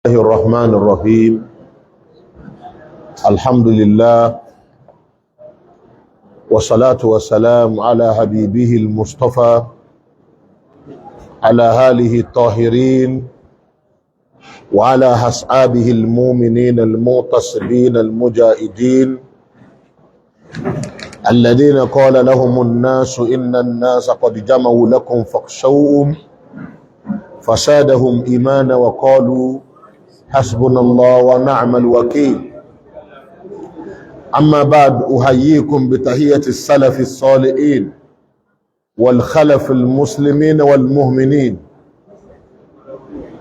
الله الرحمن الرحيم الحمد لله والصلاة والسلام على حبيبه المصطفى على آله الطاهرين وعلى أصحابه المؤمنين المعتصمين المجاهدين الذين قال لهم الناس إن الناس قد جمعوا لكم فاخشوهم فزادهم إيمانا وقالوا حسبنا الله ونعم الوكيل. أما بعد أحييكم بتحية السلف الصالحين والخلف المسلمين والمؤمنين.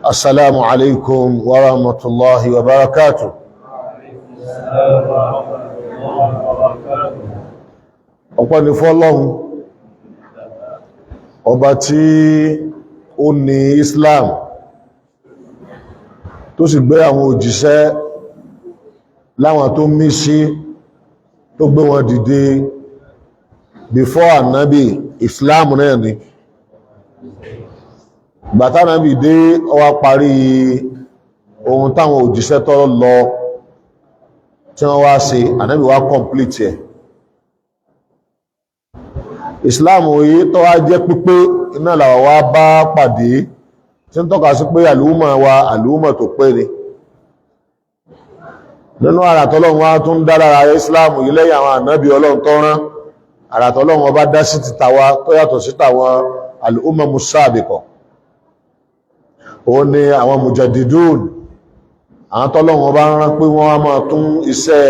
السلام عليكم ورحمة الله وبركاته. ọpẹ́ ni fọ́lọ́hun ọba tí ó ní Islam tó sì gbé àwọn òjíṣẹ́ láwọn tó mí sí tó gbé wọn dìde before ànábì Islam náà ni gbàtà ànábì dé ó wá parí ohun táwọn òjíṣẹ́ tó lọ tí wọ́n wá ṣe ànábì wá complete ẹ̀. Islam yìí tó wá jẹ́ pípé iná làwọ̀ wá bá pàdé tí ń tọ́ka sí pé àlùmọ̀ wa àlùmọ̀ tó pé ni nínú àràtọ́lọ́run wá tún dá lára Islam yìí lẹ́yìn àwọn ànábì Ọlọ́run tó rán àràtọ́lọ́run ọba dá sí ti tàwa tó yàtọ̀ sí tàwọn àlùmọ̀ musáàbìkọ̀ òun ni àwọn mujadidun àwọn tọ́lọ́run ọba rán pé wọ́n á máa tún iṣẹ́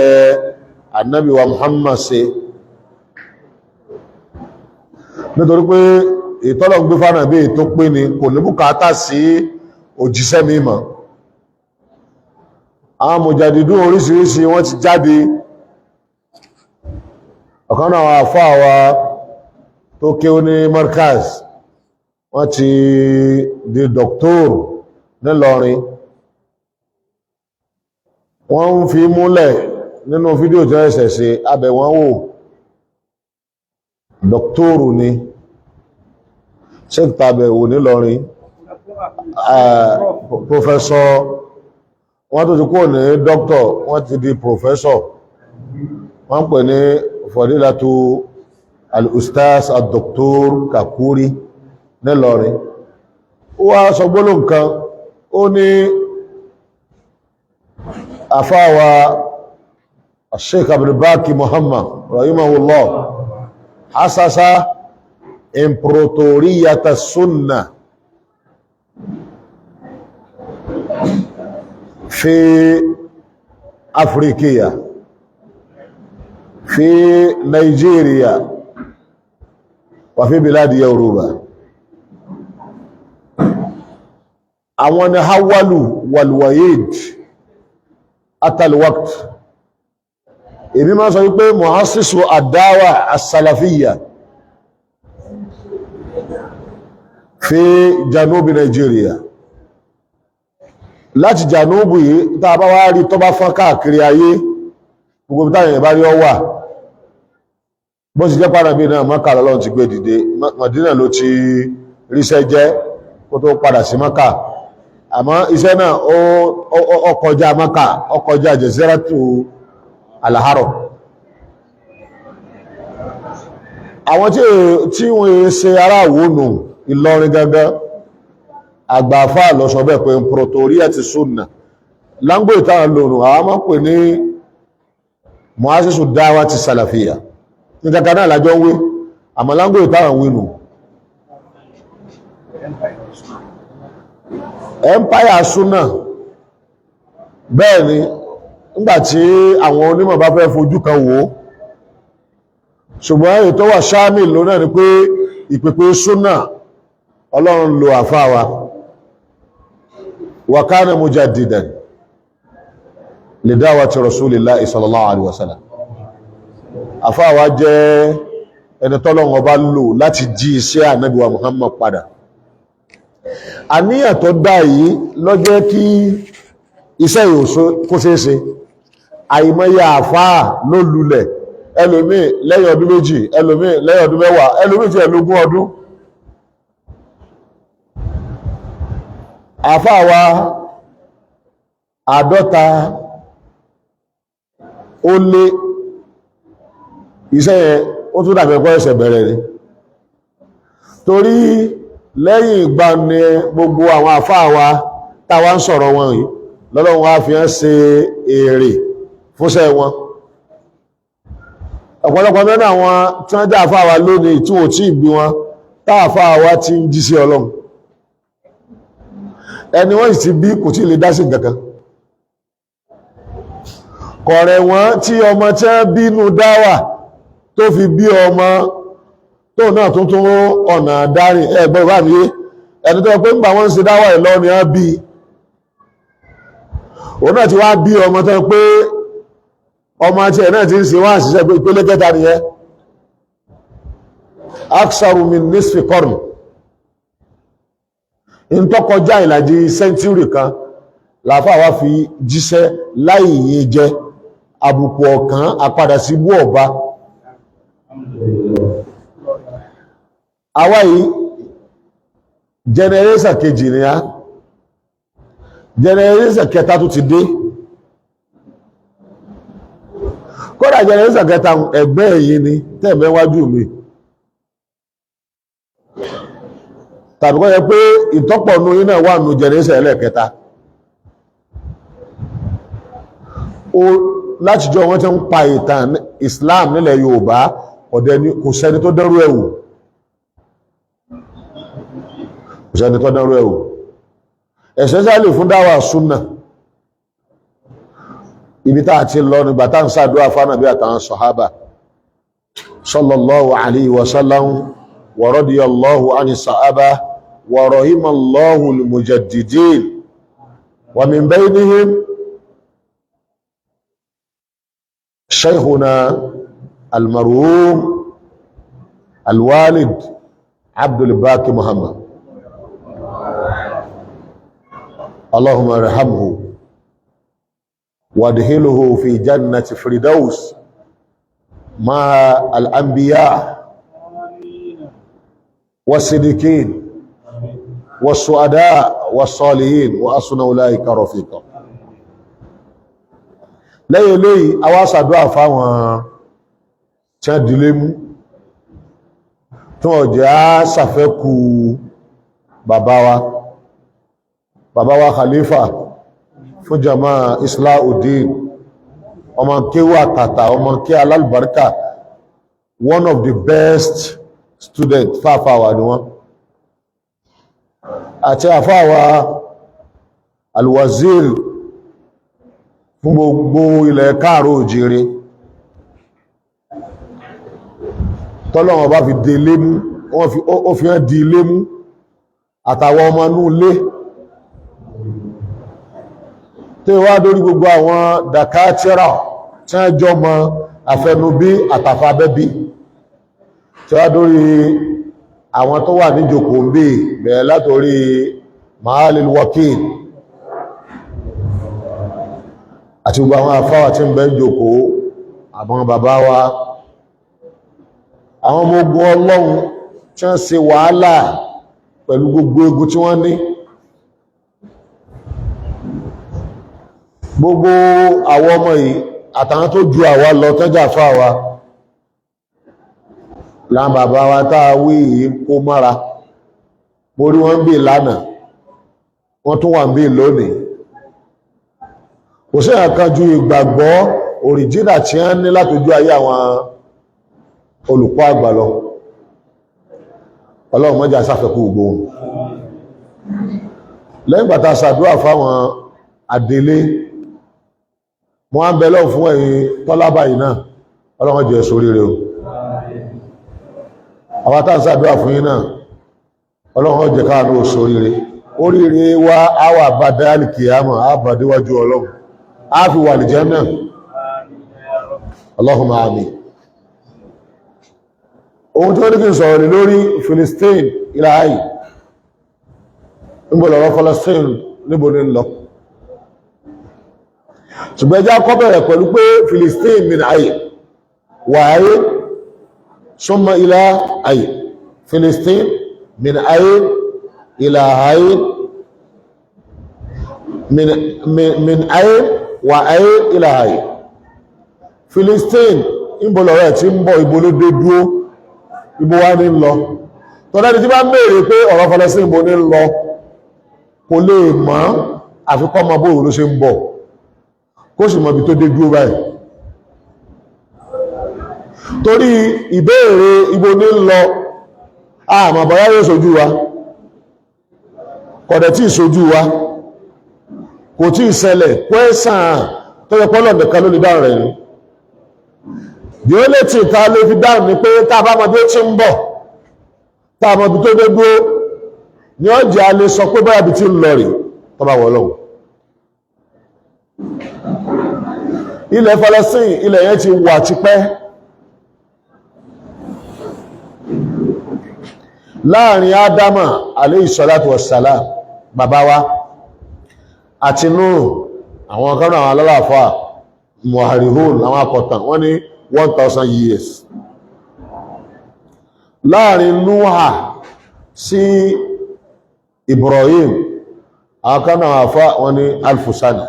ànábì wa Muhammad ṣe nítorí pé ìtọ́lọ̀ gbé fánà bí ètò pé ni kò ní bùkátà sí òjíṣẹ́ mímọ̀. Àwọn mùjàdìdún oríṣiríṣi wọ́n ti jáde. Ọ̀kan náà àfáà wa tó kéwú ní Markaz wọ́n ti di dọ́kítọ́rù nílọrin. Wọ́n ń fi múlẹ̀ nínú fídíò tí wọ́n ṣẹ̀ ṣe abẹ̀ wọ́n wò dọ́kítọ́rù ni Sheikh tàbẹ̀wò nílọrin professor wọ́n tó ti kó ní doctor wọ́n ti di professor wọ́n pè ní Fadhilatu al-Ustaz al-Doktor Kakuri nílọrin. Ó wá sọ gbólóhùn kan ó ní àfáwà Sheikh Abdulbaki Muhammad rahimahullah asasa imperatoriyata sunna fi Afrikiya fi Nigeria wa fi biladi Yoruba. Àwọn ni hawalu walwayid atalwakt èmi máa sọ wípé muhassisu àdáwà as-salafiyya fi janúbì Nigeria láti janúbì yìí tá a bá wá rí tó bá fọ́n káàkiri ayé gbogbo táwọn èèyàn bá rí ọ wà bó sì jẹ́ pàdánù bí náà Mákà lọ́lọ́run ti gbé dìde Mádínà ló ti ríṣẹ́ jẹ́ kó tó padà sí Mákà àmọ́ iṣẹ́ náà ó kọjá Mákà ó kọjá jaziratu alaharo. Àwọn tí wọ́n ṣe ará Ìwónù Ìlọrin gangan àgbàfà lọ sọ bẹ́ẹ̀ pé imperatoriyati sunna láńgbò ìtàwọn lónù àwọn máa pè ní muhassisu da'wati salafiyya ní kankan náà lájọ́ wé àmọ́ láńgbò ìtàwọn wínú empire sunna bẹ́ẹ̀ ni nígbàtí àwọn onímọ̀ bá fẹ́ fojú kan wò ṣùgbọ́n èyí tó wà ṣáàmìl ló náà ni pé ìpèpè súnà Ọlọ́run lo àfáà wa kana mujaddidan li da'wati rasulillahi sallallahu alaihi wasallam. Àfáà wa jẹ́ ẹni tọ́lọ́run ọba lò láti jí iṣẹ́ ànábì wa Muhammad padà. Àníyàn tó dá yìí ló jẹ́ kí iṣẹ́ ìhòsó kó ṣeéṣe àìmọye àfáà ló lulẹ̀ ẹlòmí lẹ́yìn ọdún méjì ẹlòmí lẹ́yìn ọdún mẹ́wàá ẹlòmí tí ẹlógún ọdún. Àfáà wa àádọ́ta ó lé iṣẹ́ yẹn ó tún dàbí ẹ̀kọ́ ẹ̀ṣẹ̀ bẹ̀rẹ̀ ni torí lẹ́yìn ìgbà ni gbogbo àwọn àfáà wa táwa ń sọ̀rọ̀ wọn yìí lọ́lọ́run wá fi hàn ṣe èrè fúnṣẹ́ wọn ọ̀pọ̀lọpọ̀ mẹ́rin àwọn tí wọ́n jẹ́ àfáà wa lónìí tí wọ́n tí ì bí wọn táàfáà wa ti ń jí sí ọlọ́run ẹni wọ́n sì ti bí kò tí ì lè dá sí nǹkan kan kọ̀rẹ̀ wọn tí ọmọ tí wọ́n bínú dáwà tó fi bí ọmọ tó náà tó tún ọ̀nà dárìn ẹgbẹ́ ìwà mi ẹni tó pé nígbà wọ́n ń ṣe dáwà ẹ̀ lọ ni wọ́n bí òun náà ti wá bí ọmọ tó pé ọmọ tí ẹ̀ náà ti ń ṣe wọ́n àṣìṣẹ́ pé ìpele kẹta nìyẹn aksaru min nisfi qarn in tó kọjá ìlàjì sẹ́ńtúrì kan làáfà wá fi jíṣẹ́ láì yé jẹ àbùkù ọ̀kan àpadà sí bú ọba àwa yìí jẹnẹrẹ́sà kejì ni a jẹnẹrẹ́sà kẹta tó ti dé kódà jẹnẹrẹ́sà kẹta ẹgbẹ́ èyí ni tẹ́ẹ̀mẹ́wájú mi tàbí kọ́ yẹ pé ìtọ́pọ̀ nú iná wà nú jẹnẹrẹ́sà ẹlẹ́ẹ̀kẹta látijọ́ wọ́n ti ń pa ìtàn Islam nílẹ̀ Yorùbá kò sẹ́ni tó dẹ́rú ẹ̀wò ìṣẹ́ni tó dánrú ẹ̀wò especially fún dáwà súnnà ibi tá àti lọ nígbà tá ń ṣàdúrà fánàbí àtàwọn sọ̀hábà sallallahu alayhi wa sallam wa radiyallahu ani sahaba wa rahimallahu al-mujaddidin wa min baynihim shaykhuna al-marhum al-walid Abdul Baqi Muhammad اللهم ارحمه وادخله في جنة فردوس مع الأنبياء والصديقين والشهداء والصالحين وحسن أولئك رفيقا lẹ́yìn eléyìí àwa ṣàdúrà fáwọn tí wọ́n dilé mú tí wọ́n jẹ́ á ṣàfẹ́kù bàbá wa khalifa fún jama Islahudeen ọmọ kéwú àtàtà ọmọ ké alálùbáríkà one of the best student fáfáwà ni wọ́n àti àfáwà alwazir fún gbogbo ilẹ̀ káàró òjìire tọ́lọ́wọ́n bá fi dé lé mú ó fi hàn di ilé mú àtàwọn ọmọ inú ilé tí wá dórí gbogbo àwọn dàkátírà tí wọ́n jọ mọ àfẹnubí àtàfàbẹ́bí tí wá dórí àwọn tó wà ní jòkó ń bí bẹ̀rẹ̀ látorí mahalil wakil àti gbogbo àwọn afáwà tí ń bẹ jòkó àwọn bàbá wa àwọn ọmọ ogun ọlọ́run tí wọ́n ṣe wàhálà pẹ̀lú gbogbo ogun tí wọ́n ní gbogbo àwọn ọmọ yìí àtàwọn tó ju àwa lọ tọ́jà fáwa láwọn bàbá wa táa wí yìí kó mára mo rí wọn bí lánàá wọ́n tún wà bí lónìí kò sí àkan ju ìgbàgbọ́ òrìjínà tí wọ́n ní látojú ayé àwọn olùkọ́ àgbà lọ ọlọ́run mọ́jà sáfẹ́kù gbogbo wọn lẹ́yìn bàtà ṣàdúrà fáwọn àdélé mo wá ń bẹ lọ́wọ́ fún ẹ̀yin tọ́lábà yìí náà ọlọ́run jẹ́ sórí rẹ̀ o àwọn tá ń ṣàdúrà fún yín náà ọlọ́run jẹ́ káàánú sórí rẹ̀ oríire wa àwà bàdáàlì kìyàmọ̀ àbàdíwájú ọlọ́run a fi wà lìjẹ́ náà Allahumma àmín ohun tí wọ́n ní kí n sọ̀rọ̀ ní lórí Philistine ilẹ̀ níbo lọ́rọ̀ Palestine níbo ní lọ ṣùgbọ́n ẹjá kọ́ bẹ̀rẹ̀ pẹ̀lú pé Philistine min ayé wà ayé súnmọ́ ilá ayé Philistine min ayé ilá ayé min ayn wa ayn ila ayn. Philistine ìbò lọ́rọ̀ tí ń bọ̀ ìbò ló dé dúó, ìbò wá ní lọ. Tọ́lẹ́ni tí bá ń béèrè pé ọ̀rọ̀ Palestine ìbò ní lọ kò lè mọ̀ àfikọ́ ọmọ bóòrùn ló ṣe ń bọ̀ kó sì mọ̀ bí tó dé dúó báyìí. Torí ìbéèrè ìbò ní lọ àmọ́ bọ́yá yóò ṣojú wa, kọ̀dẹ̀ tí ìṣojú wa, kò tí ìṣẹlẹ̀ kwẹ́sàn tó yẹ pọ́lọ̀ nìkan ló lè dáhùn rẹ̀ ní. Bí ó lè tí ìta lè fi dáhùn ní pé tá bá mọ̀ bí ó ti ń bọ̀, tá mọ̀ bí tó dé dúó ní ọjà a lè sọ pé báyà bí tí ń lọ rí tó bá wọ́ lọ́wọ́. Ilẹ̀ Palestine ilẹ̀ yẹn ti wà tipẹ́. Láàrin Ádámà alayhi salatu wassalam bàbá wa àti Nuh, àwọn kan náà àwọn alálàáfà muharrirun àwọn akọ̀tàn wọ́n ní 1000 years. Láàrin Nuha sí Ibrahim àwọn kan náà àfà wọ́n ní 1000 sana.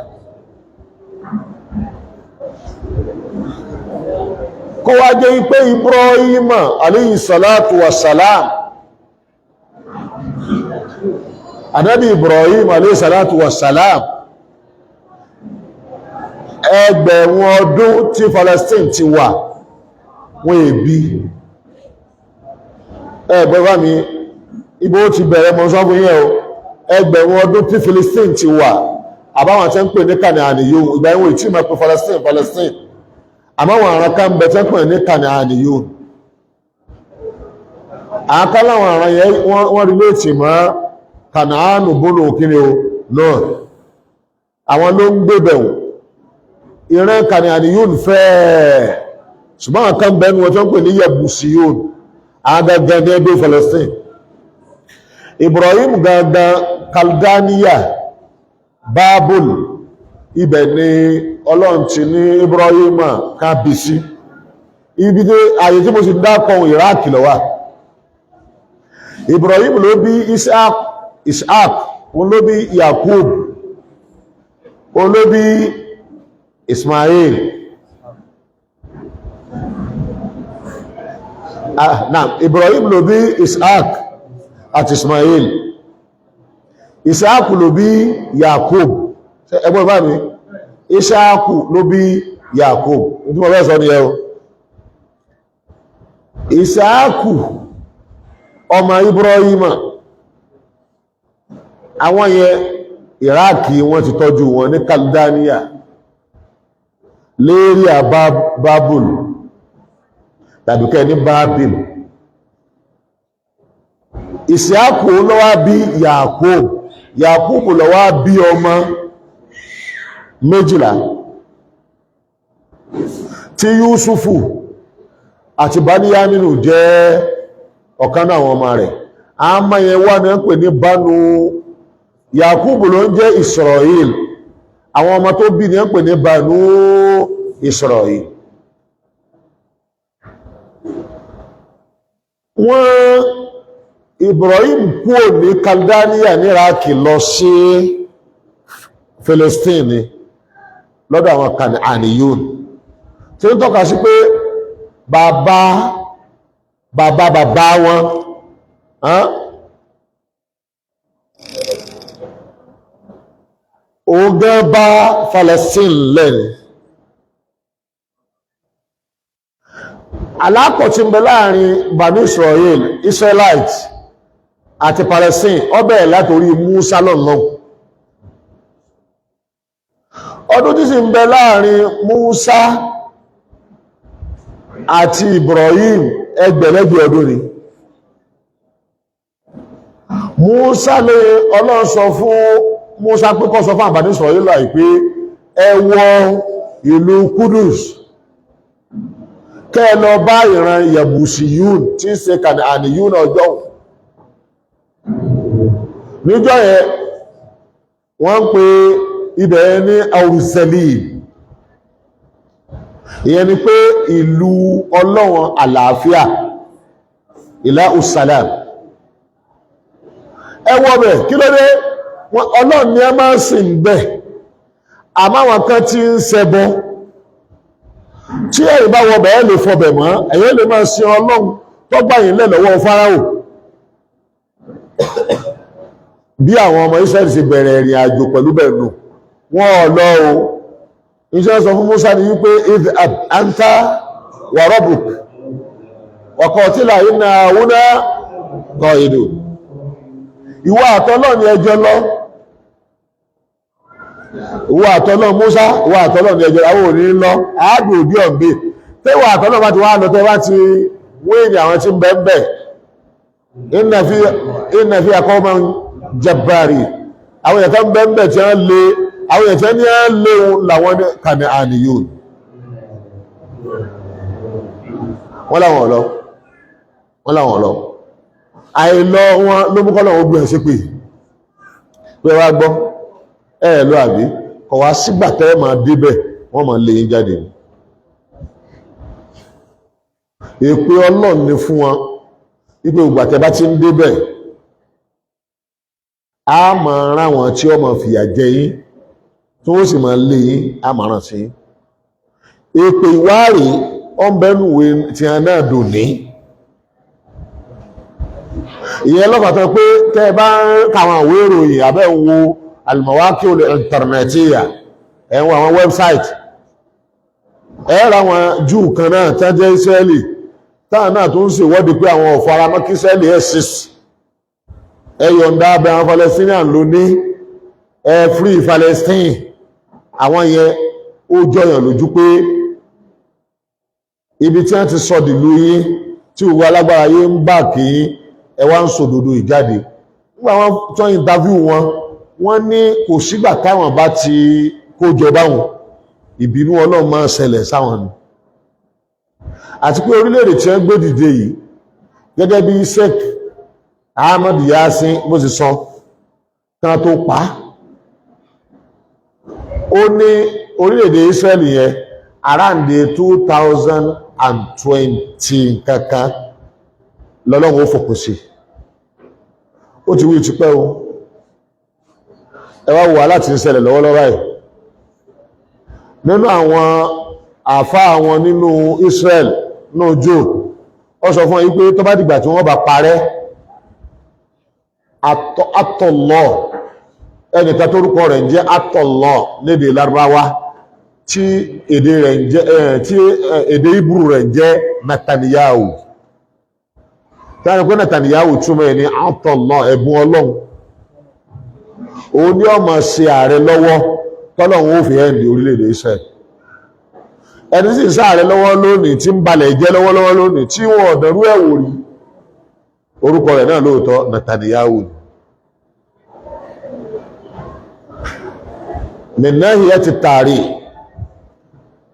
Kó wá jẹ́ pé Ibrahim alayhi salatu wassalam, Ànábì Ibrahim alayhi salatu wassalam, ẹgbẹ̀rún ọdún tí Palestine ti wà wọ́n èbí. Ẹgbẹ̀rún mi ibò ti bẹ̀rẹ̀ mọ́ sọ́bù yẹn o, ẹgbẹ̀rún ọdún tí Palestine ti wà àbáwọn tẹ́ ń pè ní Kanaaniyun, ìgbà ìwọ̀n ìtí ma pè Palestine àmáwọn àrán ká ń bẹ tẹ́ ń pè ní Kanaaniyun. Àkáláwọn àrán yẹn wọ́n rí léètì mọ́ Kanaanu bónú òkìrí o náà, àwọn ló ń gbé bẹ̀wò. Ìran Kanaaniyun fẹ́ ṣùgbọ́n àkán bẹnu wọn tó ń pè ní Yebusiyun, àgàgàn ní ẹgbẹ́ Palestine. Ibrahim gangan Kaldaniya Babul, ibẹ̀ ni Ọlọ́run ti ní Ibrahim kábísí. Ibi tí àyè tí mo sì dákọ̀ Iraq ló wà. Ibrahim ló bí Ishaq, òun ló bí Yakub, òun ló bí Ismail. Ibrahim ló bí Ishaq àti Ismail. Ishaq ló bí Yakub. Ẹgbọ́n bá mi, Ishaq ló bí Yakub. Ní mo bẹ́ sọ ni ẹ o. Ishaq ọmọ Ibrahim, àwọn yẹn Iraki wọ́n ti tọ́jú wọn ní Kaldania lérí Babul tàbí kẹ́ ní Babil. Ìsìákù ló wá bí Yakub, Yakub ló wá bí ọmọ 12 tí Yusufu àti Baniyaminu jẹ́ ọ̀kan náà àwọn ọmọ rẹ̀. A máa yẹn wà ní ń pè ní Banu Yakub ló ń jẹ́ Israel, àwọn ọmọ tó bí ní ń pè ní Banu Israel. Wọ́n Ibrahim kúrò ní Kaldania ní Iraki lọ sí Palestine lọ́dọ̀ àwọn Kanaaniyun, tí ó tọ́ka sí pé bàbá wọn ògán bá Palestine lẹ́ni. Alákọ̀tí ń bẹ láàrin Banu Israel, Israelite àti Palestine ó bẹ̀rẹ̀ látorí Musa lọ́nà. Ọdún tí sì ń bẹ láàrin Musa àti Ibrahim ẹgbẹ̀lẹ́gbẹ̀ ọdún ni. Musa lè Ọlọ́run sọ fún Musa pé kó sọ fún Banu Israel láì pé ẹ wọ ìlú Qudus kẹ́ lọ bá ìran Yebusiyun tí ń ṣe Kanaaniyun ọjọ́. Níjọ́ yẹn wọ́n ń pè ibẹ̀ ní Jerusalem, ìyẹn ni pé ìlú Ọlọ́run àlàáfíà, Ilahu Salam. Ẹ wọ́ bẹ̀ kí ló dé Ọlọ́run ni ẹ máa ń sìn bẹ́ẹ̀ àmọ́ àwọn kan tí ń ṣẹbọ tí ẹ̀yin bá wọ bẹ̀ẹ́ lè fọbẹ̀ mọ́ ẹ̀yin lè máa sin Ọlọ́run tó gbà yín lẹ̀ lọ́wọ́ Fáráò bí àwọn ọmọ Israẹli ṣe bẹ̀rẹ̀ ìrìn àjò pẹ̀lú bẹ̀rù wọn ò lọ o iṣẹ́ sọ fún Musa ni wípé idhab anta wa rabbuk wa qatila inna huna qa'idun ìwọ àtọ́lọ́ ni ẹjọ́ lọ ìwọ àtọ́lọ́ Musa ìwọ àtọ́lọ́ ni ẹjọ́ àwọn òní lọ àádùn òbí ọ̀gbẹ́ tẹ́wọ̀ àtọ́lọ́ bá ti wá lọ tẹ́wà ti wéèdì àwọn tí ń bẹ́ ń bẹ̀ inna fi qawman jabbari àwọn èèyàn kan bẹ́ ń bẹ̀ tí wọ́n lé àwọn èèyàn tí wọ́n lé làwọn Kanaaniyun wọ́n láwọn ọ̀lọ́ àìlọ wọn ló mú kọ́lọ̀ ogun ẹ̀ sí pé wá gbọ́ ẹ̀ lọ àbí kọ̀ wá sígbà tẹ́ máa débẹ̀ wọ́n máa lé yín jáde èpè Ọlọ́run ni fún wọn wípé ìgbà tẹ́ bá ti ń débẹ̀ a máa rán wọn tí ó máa fìyà jẹ yín tí wọ́n sì máa lé yín a máa rán sí yín èpè ìwárì ọ̀nbẹ́nuwé tí a náà dùn ní ìyẹn lọ́fàtọ́ pé tẹ́ bá ń kàwọn àwé ìròyìn abẹ́ wo alìmọ̀wákí olè ìntàrnẹ̀tíyà ẹ̀wọ̀n àwọn wẹ́bsáìtì ẹ̀rọ àwọn Júù kan náà tán jẹ́ Ísírẹ́lì táà náà tó ń ṣèwọ́de pé àwọn ọ̀fọ́ ara mọ́ kí Ísírẹ́lì ẹ̀sìs ẹ̀yọ̀ǹda abẹ́ àwọn Palestinian ló ní free Palestine àwọn yẹn ó jọyàn lójú pé ibi tí wọ́n ti sọ dìlú yín tí òwú alágbára yé ń bà kí ẹ wá ń sòdodo ìjáde nígbà wọn tó interview wọn ní kò sígbà táwọn bá ti kó jọba wọn ìbínú Ọlọ́run máa ń ṣẹlẹ̀ sáwọn ni àti pé orílẹ̀-èdè tí wọ́n gbé dìde yìí gẹ́gẹ́ bí Sheikh Ahmad Yasin bó ti sọ kan tó pa ó ní orílẹ̀-èdè Israel yẹn around the 2020 kankan lọ́lọ́run ó fòkùn sí ó ti wí ti pẹ́ o ẹ wá wà láti ṣẹlẹ̀ lọ́wọ́lọ́wọ́ ẹ̀ nínú àwọn àfá àwọn nínú Israel náà jò ó sọ fún yí pé tó bá dìgbà tí wọ́n bá parẹ́ àtọ̀lọ́ ẹnìkan tó rúkọ rẹ̀ ń jẹ́ àtọ̀lọ́ lédè Lárúbáwá tí èdè Hebrew rẹ̀ ń jẹ́ Netanyahu táwọn pé Netanyahu túmọ̀ ẹ̀ ní àtọ̀lọ́ ẹ̀bùn Ọlọ́run òun ni ó máa ṣe ààrẹ lọ́wọ́ tọ́lọ́run ó fi ẹ̀ǹdì orílẹ̀-èdè Israel ẹni sì ń sáàrẹ lọ́wọ́ lónìí tí ń balẹ̀ jẹ́ lọ́wọ́lọ́wọ́ lónìí tí wọ́n ọ̀dọ̀rú ẹ̀wò rí orúkọ rẹ̀ náà lóòótọ́ Netanyahu nìnáhì ẹ ti tààrí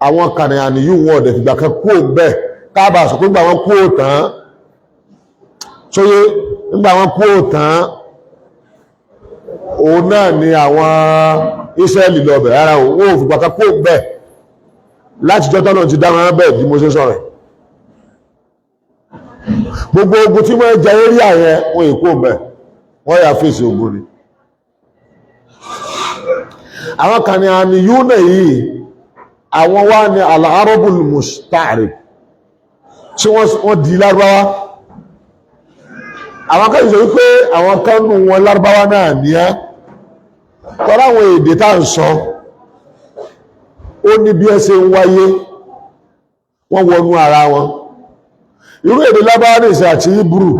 àwọn Kanaaniyun wọn ọ̀dẹ̀ fìgbà kan kú òǹbẹ̀ káàbà sọ pé gbà wọn kú òtán sóyé nígbà wọn kú òtán òun náà ni àwọn Israẹli lọ́bẹ̀ rárá wọn ò fìgbà kan kú òǹbẹ̀ láti jọ́ tọ́nà ti dáwọn ẹbẹ̀ bí mo ṣe sọ̀rọ̀ gbogbo ogun tí wọ́n jẹ orí àyẹ wọn èkó mẹ́ wọ́n yà fèsì ogun ni àwọn Kanaaniyun náà yìí àwọn wá ní al-Arabul Musta'rib tí wọ́n di Lárúbáwá àwọn kan sọ wípé àwọn kan nù wọn Lárúbáwá náà ní ẹ́ tọ́lá àwọn èdè tá ń sọ ó ní bí ẹ ṣe ń wáyé wọ́n wọnú ara wọn irú èdè Lábánísì àti Hebrew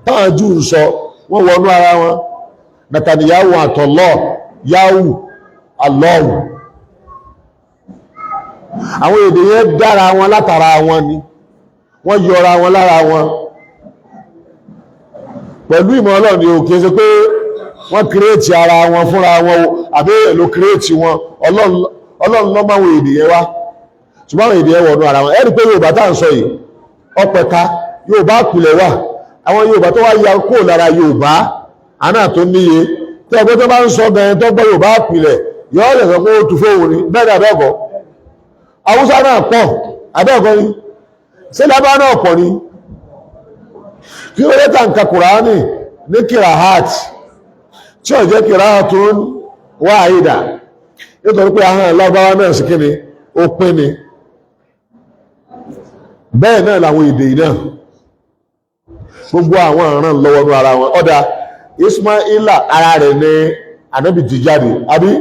táwọn Júù ń sọ wọ́n wọnú ara wọn Netanyahu àtọ̀lọ́ Yahu Allahu àwọn èdè yẹn dára wọn látara wọn ni wọ́n yọra wọn lára wọn pẹ̀lú ìmọ̀ Ọlọ́run ni ò kìí ṣe pé wọ́n kírètì ara wọn fúnra wọn àbí èlò kírètì wọn Ọlọ́run ló máa wọ èdè yẹn wá ṣùgbọ́n àwọn èdè yẹn wọ̀nú ara wọn ẹ̀rí pé Yorùbá tá à ń sọ yìí ọpẹka Yorùbá pìlẹ̀ wà àwọn Yorùbá tó wá ya kó lára Yorùbá àná tó níye tí ọgbẹ́ tó bá ń sọ gan tó gbọ́ Yorùbá pìlẹ̀ yọ́ lẹ̀ sọ pé ó tu fóòwò ni bẹ́ẹ̀ ni abẹ́ẹ̀kọ́ Haúsá náà pọ̀ abẹ́ẹ̀kọ́ ni ṣé lábá náà pọ̀ ni kí ó lẹ́tà nǹkan Kùránì ní kìràhát tí ó jẹ́ qira'atun wahida nítorí pé ahọ́n Lárúbáwá náà sí kíni ó pín ni bẹ́ẹ̀ náà làwọn èdè náà gbogbo àwọn ọ̀ràn lọ́wọ́ ní ara wọn ọ̀dà Ismaila ara rẹ̀ ní ànábì ti jáde àbí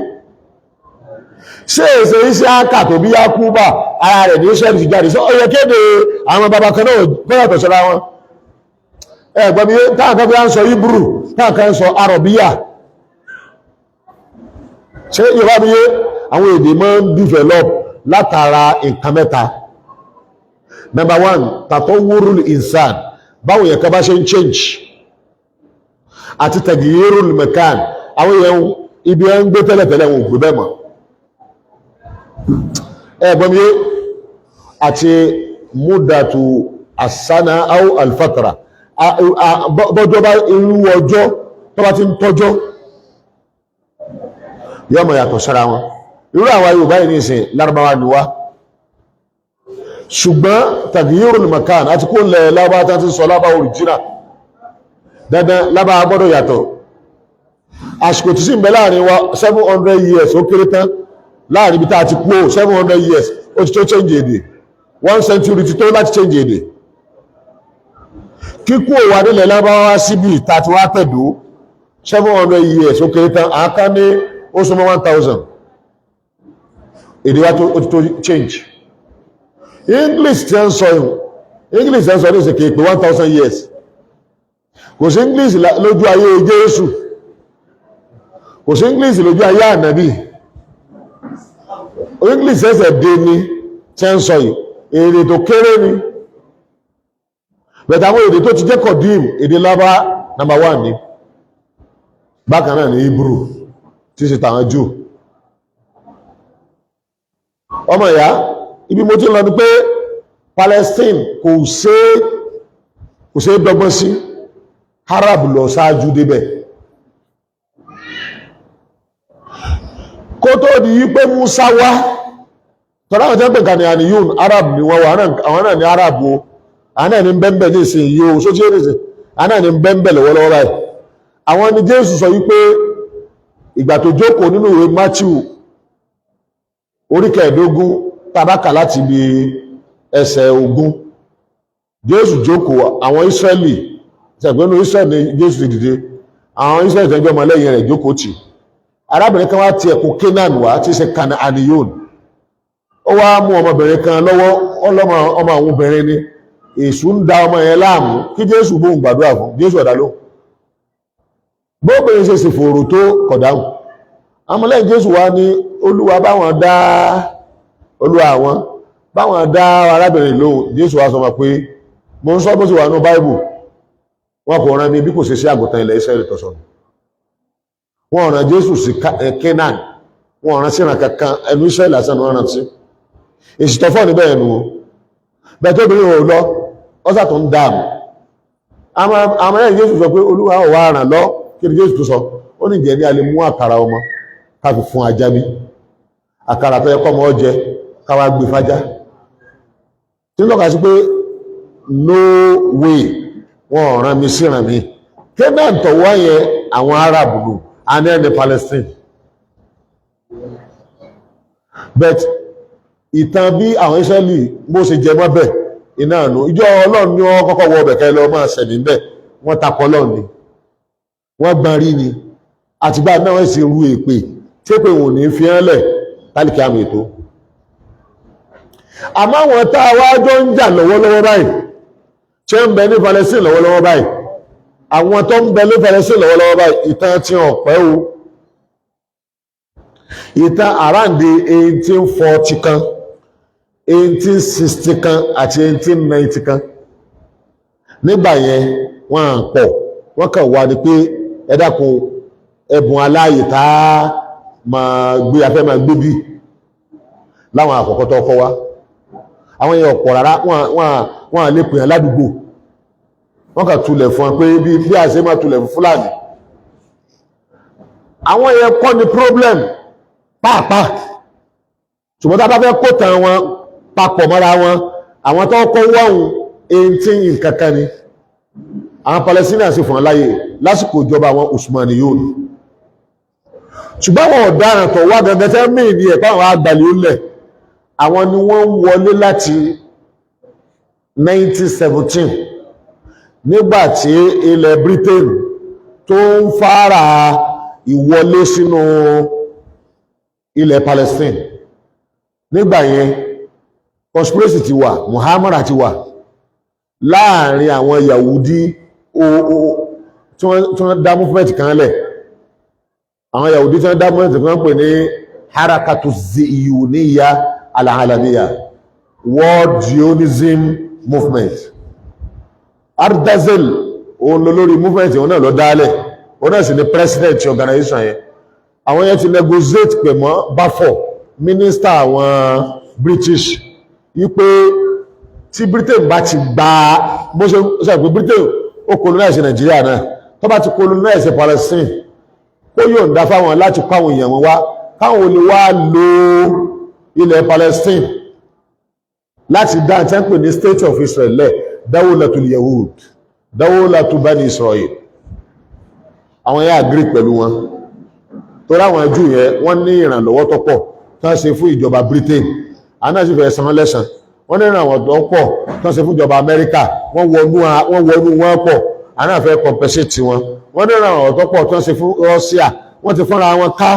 ṣé èsè Isiaka tó bí Yakuba ara rẹ̀ ní Israẹli ti jáde sọ ọyẹ kéde àwọn baba kan náà gbọ́dọ̀ tọ̀sọ́ra wọn ẹ̀gbọ́n mi táwọn kan bí wọ́n ń sọ Hebrew táwọn kan ń sọ Arabiya ṣé Yorùbá mi yé àwọn èdè máa ń develop látara nǹkan mẹ́ta number one tatawurul insan báwo yẹn ká bá ṣe ń change àti taghyirul makan àwọn yẹn ibi ẹ̀ ń gbé tẹ́lẹ̀tẹ́lẹ̀ wọn ò gbé bẹ́ẹ̀ mọ́ ẹ̀gbọ́n mi àti múdàtù àsánà aw alfatra bọ́jọ́ bá irú ọjọ́ tó bá ti ń tọ́jọ́ yọ́ mọ̀ yàtọ̀ sára wọn irú àwọn Yorùbá yìí ní ìsìn Lárúbáwá ni wá ṣùgbọ́n taghyirul makan àti kó lẹ̀ Lárúbáwá tó ti sọ Lárúbáwá original dandan Lárúbáwá gbọ́dọ̀ yàtọ̀ àsìkò tí sì ń bẹ láàrin wa 700 years ó kéré tán láàrin ibi tá a ti kú 700 years ó ti tó change èdè 1 century ti tó láti change èdè kíkú òwà nílẹ̀ Lárúbáwá síbi ìta tí wá tẹ̀dó 700 years ó kéré tán àáká ní ó súnmọ́ 1000 èdè wa ó ti tó change English tí ń sọ English tí ń sọ ní ìsìnkè pé 1000 years kò sí English lójú ayé Jésù kò sí English lójú ayé ànábì English ẹsẹ̀ dé ní tí ń sọ yìí èdè tó kéré ni bẹ̀tẹ̀ àwọn èdè tó ti jẹ́ kọ̀dím èdè Lárúbáwá number 1 ni bákan náà ní Hebrew tí ṣe tàwọn Júù ọmọ ìyá ibi mo ti lọ ni pé Palestine kò ṣe dọ́gbọ́n sí Arab lọ ṣáájú débẹ̀ kó tó di wípé Musa wá tọ́lá àwọn tẹ́pẹ̀ kan ní àníyún Arab ni wọ́n wà àwọn náà ní Arab o àwọn náà ní bẹ́ẹ̀bẹ̀ ní ìsìn yìí o sójú èrèsè àwọn náà ní bẹ́ẹ̀bẹ̀ lọ́wọ́lọ́wọ́ báyìí àwọn ni Jésù sọ wípé ìgbà tó jókòó nínú ìwé Matthew orí 15 tabaka láti bí ẹsẹ̀ 20 Jésù jókòó àwọn Ísírẹ́lì ṣàgbénú Ísírẹ́lì ní Jésù ti dìde àwọn Ísírẹ́lì tẹ́jọ́ ọmọ lẹ́yìn rẹ̀ jókòó tì arábìnrin kan wá ti ẹ̀kún Canaan wá tí ṣe Kanaaniyun ó wá mú ọmọbìnrin kan lọ́wọ́ ọlọ́mọ ọmọ àwọn obìnrin ni èṣù ń da ọmọ yẹn láàmú kí Jésù bóun gbàdúrà fún Jésù ọ̀dà ló bóbìnrin ṣe sì fòrò tó kọ̀dáhùn amọ̀lẹ́yìn Jésù wá ní Olúwa báwọn dá Olúwa àwọn báwọn dá arábìnrin lóhùn Jésù wá sọ ma pé mo ń sọ bó ṣe wà ní Báíbù wọn kò rán mi bí kò ṣe sí àgùntàn ilẹ̀ Ísírẹ́lì tọ̀sọ̀nù wọn rán Jésù sí Canaan wọn rán sí ìràn kankan ẹnu Ísírẹ́lì lásán wọn rán sí èsì tọ́fọ́ níbẹ̀ ẹnu o bẹ́ẹ̀ tó obìnrin ò lọ ọ́sà tó ń dáàmù àmọ́lẹ́yìn Jésù sọ pé Olúwa ò wá ràn lọ kí ni Jésù tó sọ ó ní jẹ́ ní a lè mú àkàrà ọmọ ká fi fún ajá bí àkàrà tó yẹ kọ́ ọmọ jẹ ká wá gbé fájá tí ń lọ́ka sí pé no way wọn rán mi sí ràn mí Canaan tó wá yẹn àwọn Arab nù àní ẹni Palestine but ìtàn bí àwọn Ísírẹ́lì bó ṣe jẹ mọ́ bẹ̀ iná àánú ìjọ Ọlọ́run ni wọ́n kọ́kọ́ wọ ọbẹ̀ kẹ́ lọ máa ṣẹ̀mí bẹ̀ wọ́n takọ Ọlọ́run ni wọ́n gbọ́n rí ni àtìgbà náà wọ́n sì ru èpè tí pé wọn ò ní fi hàn lẹ̀ tálíkì àmì ètò àmọ́ àwọn tá a wá jọ ń jà lọ́wọ́lọ́wọ́ báyìí tí ó ń bẹ ní Palestine lọ́wọ́lọ́wọ́ báyìí àwọn tó ń bẹ ní Palestine lọ́wọ́lọ́wọ́ báyìí ìtàn tí wọ́n pẹ́ o ìtàn àráǹdè 1840 kan 1860 kan àti 1890 kan nígbà yẹn wọ́n à ń pọ̀ wọ́n kàn wá ní pé ẹ dákun ẹ̀bùn aláàyè tá a máa gbé afẹ́ máa gbé bí láwọn àkọ́kọ́ tó kọ́ wá àwọn èèyàn ọ̀pọ̀ rárá wọ́n à lè pè hàn ládùúgbò wọ́n kàn tulẹ̀ fún wọn pé bí a ṣe máa tulẹ̀ fún Fúlàní àwọn èèyàn kọ́ ni problem pàápàá ṣùgbọ́n tá a bá fẹ́ kó tàn wọn papọ̀ mọ́ra wọn àwọn tó kọ́ wọ́hùn 18 nǹkan kan ni àwọn Palestinians sì fún wọn láyè lásìkò ìjọba àwọn Usmaniyun ṣùgbọ́n àwọn ọ̀daràn tó wá gangan tẹ́ mí ní ẹ̀pá àwọn àgbàlẹ̀ olẹ̀ àwọn ni wọ́n wọlé láti 1917 nígbàtí ilẹ̀ Britain tó ń fara ìwọlé sínú ilẹ̀ Palestine. Nígbà yẹn conspiracy ti wà, muhammadu ti wà láàrin àwọn Yahudi tí wọ́n dá movement kan lẹ̀. Àwọn Yahudi tí wọ́n dá movement kan pè ní harakatu ziyuniya al-alamiya, World Zionism Movement. Ardazel òun lórí movement wọn náà lọ dálẹ̀, òun náà sì ni president organization yẹn. Àwọn yẹn ti negotiate pẹ̀mọ́ Balfour, minister àwọn British, wípé tí Britain bá ti gba bó ṣe sọ pé Britain ó colonize Nigeria náà, tó bá ti colonize Palestine, kó yọ̀ǹda fáwọn láti kó àwọn èèyàn wọn wá, káwọn olè wá lo ilẹ̀ Palestine láti dá tẹ́ ń pè ní State of Israel lẹ̀, Dawlatul Yahud, Dawlatu Bani Israel. Àwọn yẹn agree pẹ̀lú wọn torí àwọn Júù yẹn wọ́n ní ìrànlọ́wọ́ tó pọ̀ tán ṣe fún ìjọba Britain, àná sì fẹ́ san wọ́n lẹ́san. Wọ́n ní ìrànwọ́ tó pọ̀ tán ṣe fún ìjọba Amẹ́ríkà, wọ́n wọnú wọn pọ̀, àná fẹ́ compensate wọn. Wọ́n ní ìrànwọ́ tó pọ̀ tán ṣe fún Russia, wọ́n ti fúnra wọn ká,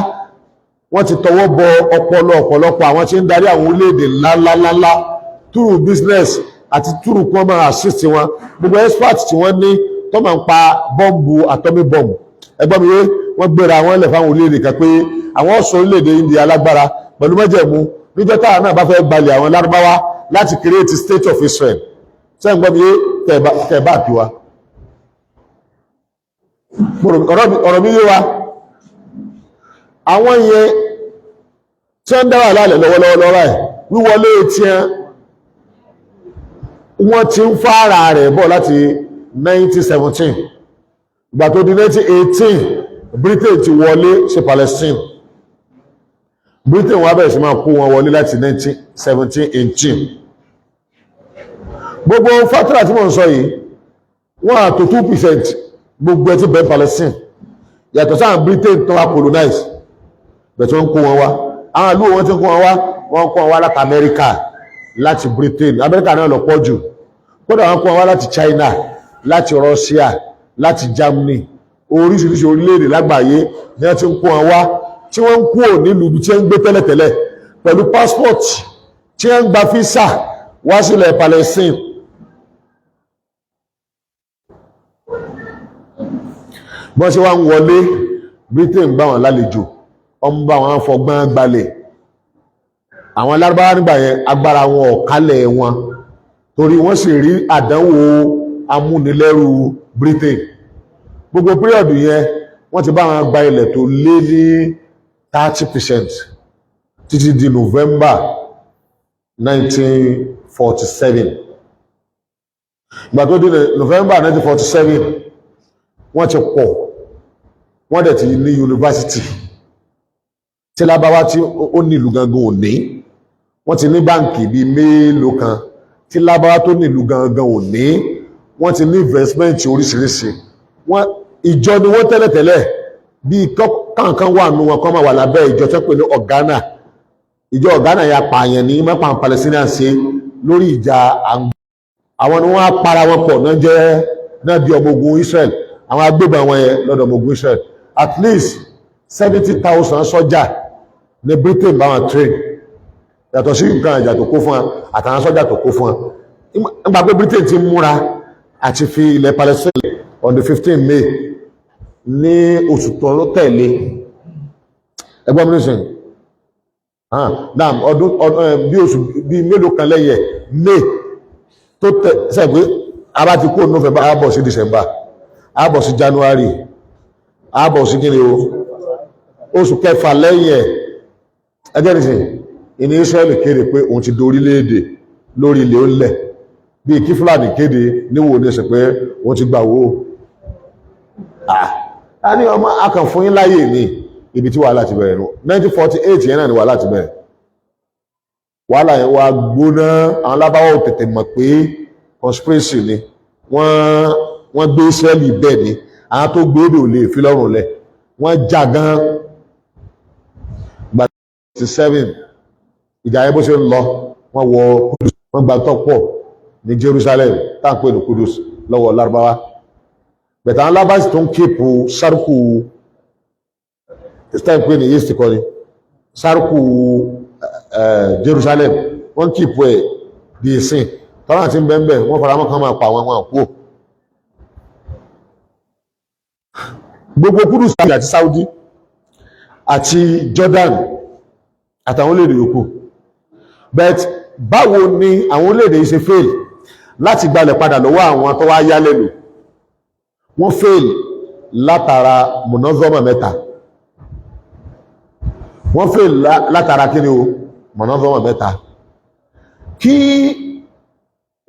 wọ́n ti tọwọ́ bọ ọ̀pọ̀lọpọ̀ àwọn tí ń darí àwọn orílẹ̀-èdè ńláńláńlá through business àti through kí wọ́n máa assist wọn. Gbogbo expert tí wọ́n ní tó máa ń pa bọ́ǹbù atomic bomb, ẹgbọ́n mi wé wọ́n gbéra wọn lẹ̀ fáwọn orílẹ̀-èdè kan pé àwọn sọ orílẹ̀-èdè India alágbára pẹ̀lú májẹ̀mú níjọ́ táwa náà bá fẹ́ gbalẹ̀ àwọn lárúbáwá láti create state of Israel. Sẹ́yìn gbọ́n mi wé tẹ̀bá kí wa ọ̀rọ̀ mi yé wa. Àwọn yẹn tí wọ́n dáwà lálẹ̀ lọ́wọ́lọ́wọ́ ẹ̀ wíwọlé tí wọ́n ti ń fara rẹ̀ bọ̀ láti 1917. Ìgbà tó di 1918 Britain ti wọlé sí Palestine. Britain wá bẹ̀rẹ̀ sí máa kó wọn wọlé láti 1917-18. Gbogbo fátírà tí mo ń sọ yìí wọ́n à tó 2% gbogbo ẹ̀ tí bẹ̀ Palestine, yàtọ̀ sáà Britain tó wá colonize bẹ̀tí wọ́n kó wọn wá. Àwọn ìlú wọn tí kó wọn wá, wọ́n kó wọn wá láti Amẹ́ríkà, láti Britain, Amẹ́ríkà náà lọ pọ̀ jù, kódà wọ́n kó wọn wá láti China, láti Russia, láti Germany, oríṣiríṣi orílẹ̀-èdè lágbàáyé ní wọ́n ti ń kó wọn wá, tí wọ́n ń kó nílùú ibi tí wọ́n ń gbé tẹ́lẹ̀tẹ́lẹ̀ pẹ̀lú passport tí wọ́n ń gba visa wá sílẹ̀ Palestine. Bọ́n ṣe wá ń wọlé, Britain bá wọn lálejò, ọmọ bá wọn fọgbọ́n gbalẹ̀. Àwọn lárúbáwá nígbà yẹn agbára wọn ọ̀kálẹ̀ wọn torí wọ́n sì rí àdánwò amúnilẹ́rù Britain. Gbogbo píríọ̀dù yẹn wọ́n ti bá wọn gba ilẹ̀ tó lé ní 30% títí di November 1947. Ìgbà tó di November 1947 wọ́n ti pọ̀, wọ́n dẹ̀ ti ní yunifásitì tí lábáwá tí ó ní ìlú gangan ò ní, wọ́n ti ní báǹkì bíi mélòó kan tí lábáwá tó ní ìlú gangan ò ní, wọ́n ti ní investment oríṣiríṣi. Ìjọ ni wọ́n tẹ́lẹ̀tẹ́lẹ̀ bíi kankan wà nù wọn kọ́ máa wà lábẹ́ ìjọ tó pè ní ọ̀gánà. Ìjọ ọ̀gánà ya pààyàn ní mẹ́pà Palestinian ṣe lórí ìjà àwọn ni wọ́n á para wọn pọ̀ náà di ọmọ ogun Israel, àwọn agbébọn wọn yẹn lọ́dọ̀ ọmọ ogun Israel. At least 70,000 sọ́jà ní Britain bá wọn train, yàtọ̀ sí nǹkan ìjà tó kó fún wọn àtàwọn sọ́jà tó kó fún wọn. Nígbà pé Britain ti múra àti fi ilẹ̀ Palestine on the 15 May ní oṣù tó tẹ̀lé ẹgbọ́n mínísìn ọdún bí oṣù bí mélòó kan lẹ́yẹ̀ May tó tẹ̀ sẹ́gbé abá ti kó November àbọ̀ sí December àbọ̀ sí January àbọ̀ sí kíni o oṣù kẹfà lẹ́yìn ẹgbẹ́ nìsìn ìní Israeli kéde pé òun ti dorílẹ̀-èdè lórí ilẹ̀ onílẹ̀ bí kí Fúlàní kéde níwò ní ẹsẹ̀ pé òun ti gbà wó. A ní ọmọ akàn fún yín láyé ní ibi tí wàhálà ti bẹ̀rẹ̀ nù 1948 yẹn náà ni wàhálà ti bẹ̀rẹ̀. Wàhálà yẹn wá gbóná, àwọn lábáwọ̀ tètè mọ̀ pé conspiracy ni wọ́n gbé Israeli bẹ́ẹ̀ ni àwọn tó gbé èdè ò lè fi lọ́rùn lẹ̀, wọ́n jà gan 67 ìjà yẹn bó ṣe ń lọ wọ́n wọ Qudus, wọ́n gba tọ́pọ̀ ní Jerusalem táǹpé ní Qudus lọ́wọ́ Lárúbáwá bẹ̀tà àwọn lábàásì tó ń kéèpù sárùkù táǹpé ní east kọ́ni sárùkù Jerusalem wọ́n kéèpù ẹ̀ di ìsìn tọ́lá àti bẹ́ẹ̀ wọ́n fara mọ́ kan máa pa àwọn àpò gbogbo Qudus àti Saudi àti Jordan àtàwọn orílẹ̀-èdè yòókù but báwo ni àwọn orílẹ̀-èdè yìí ṣe fail láti gbalẹ̀ padà lọ́wọ́ àwọn tó wá yá lẹ́nu wọ́n fail látara monozoma mẹ́ta wọ́n fail látara kí ni o monozoma mẹ́ta kí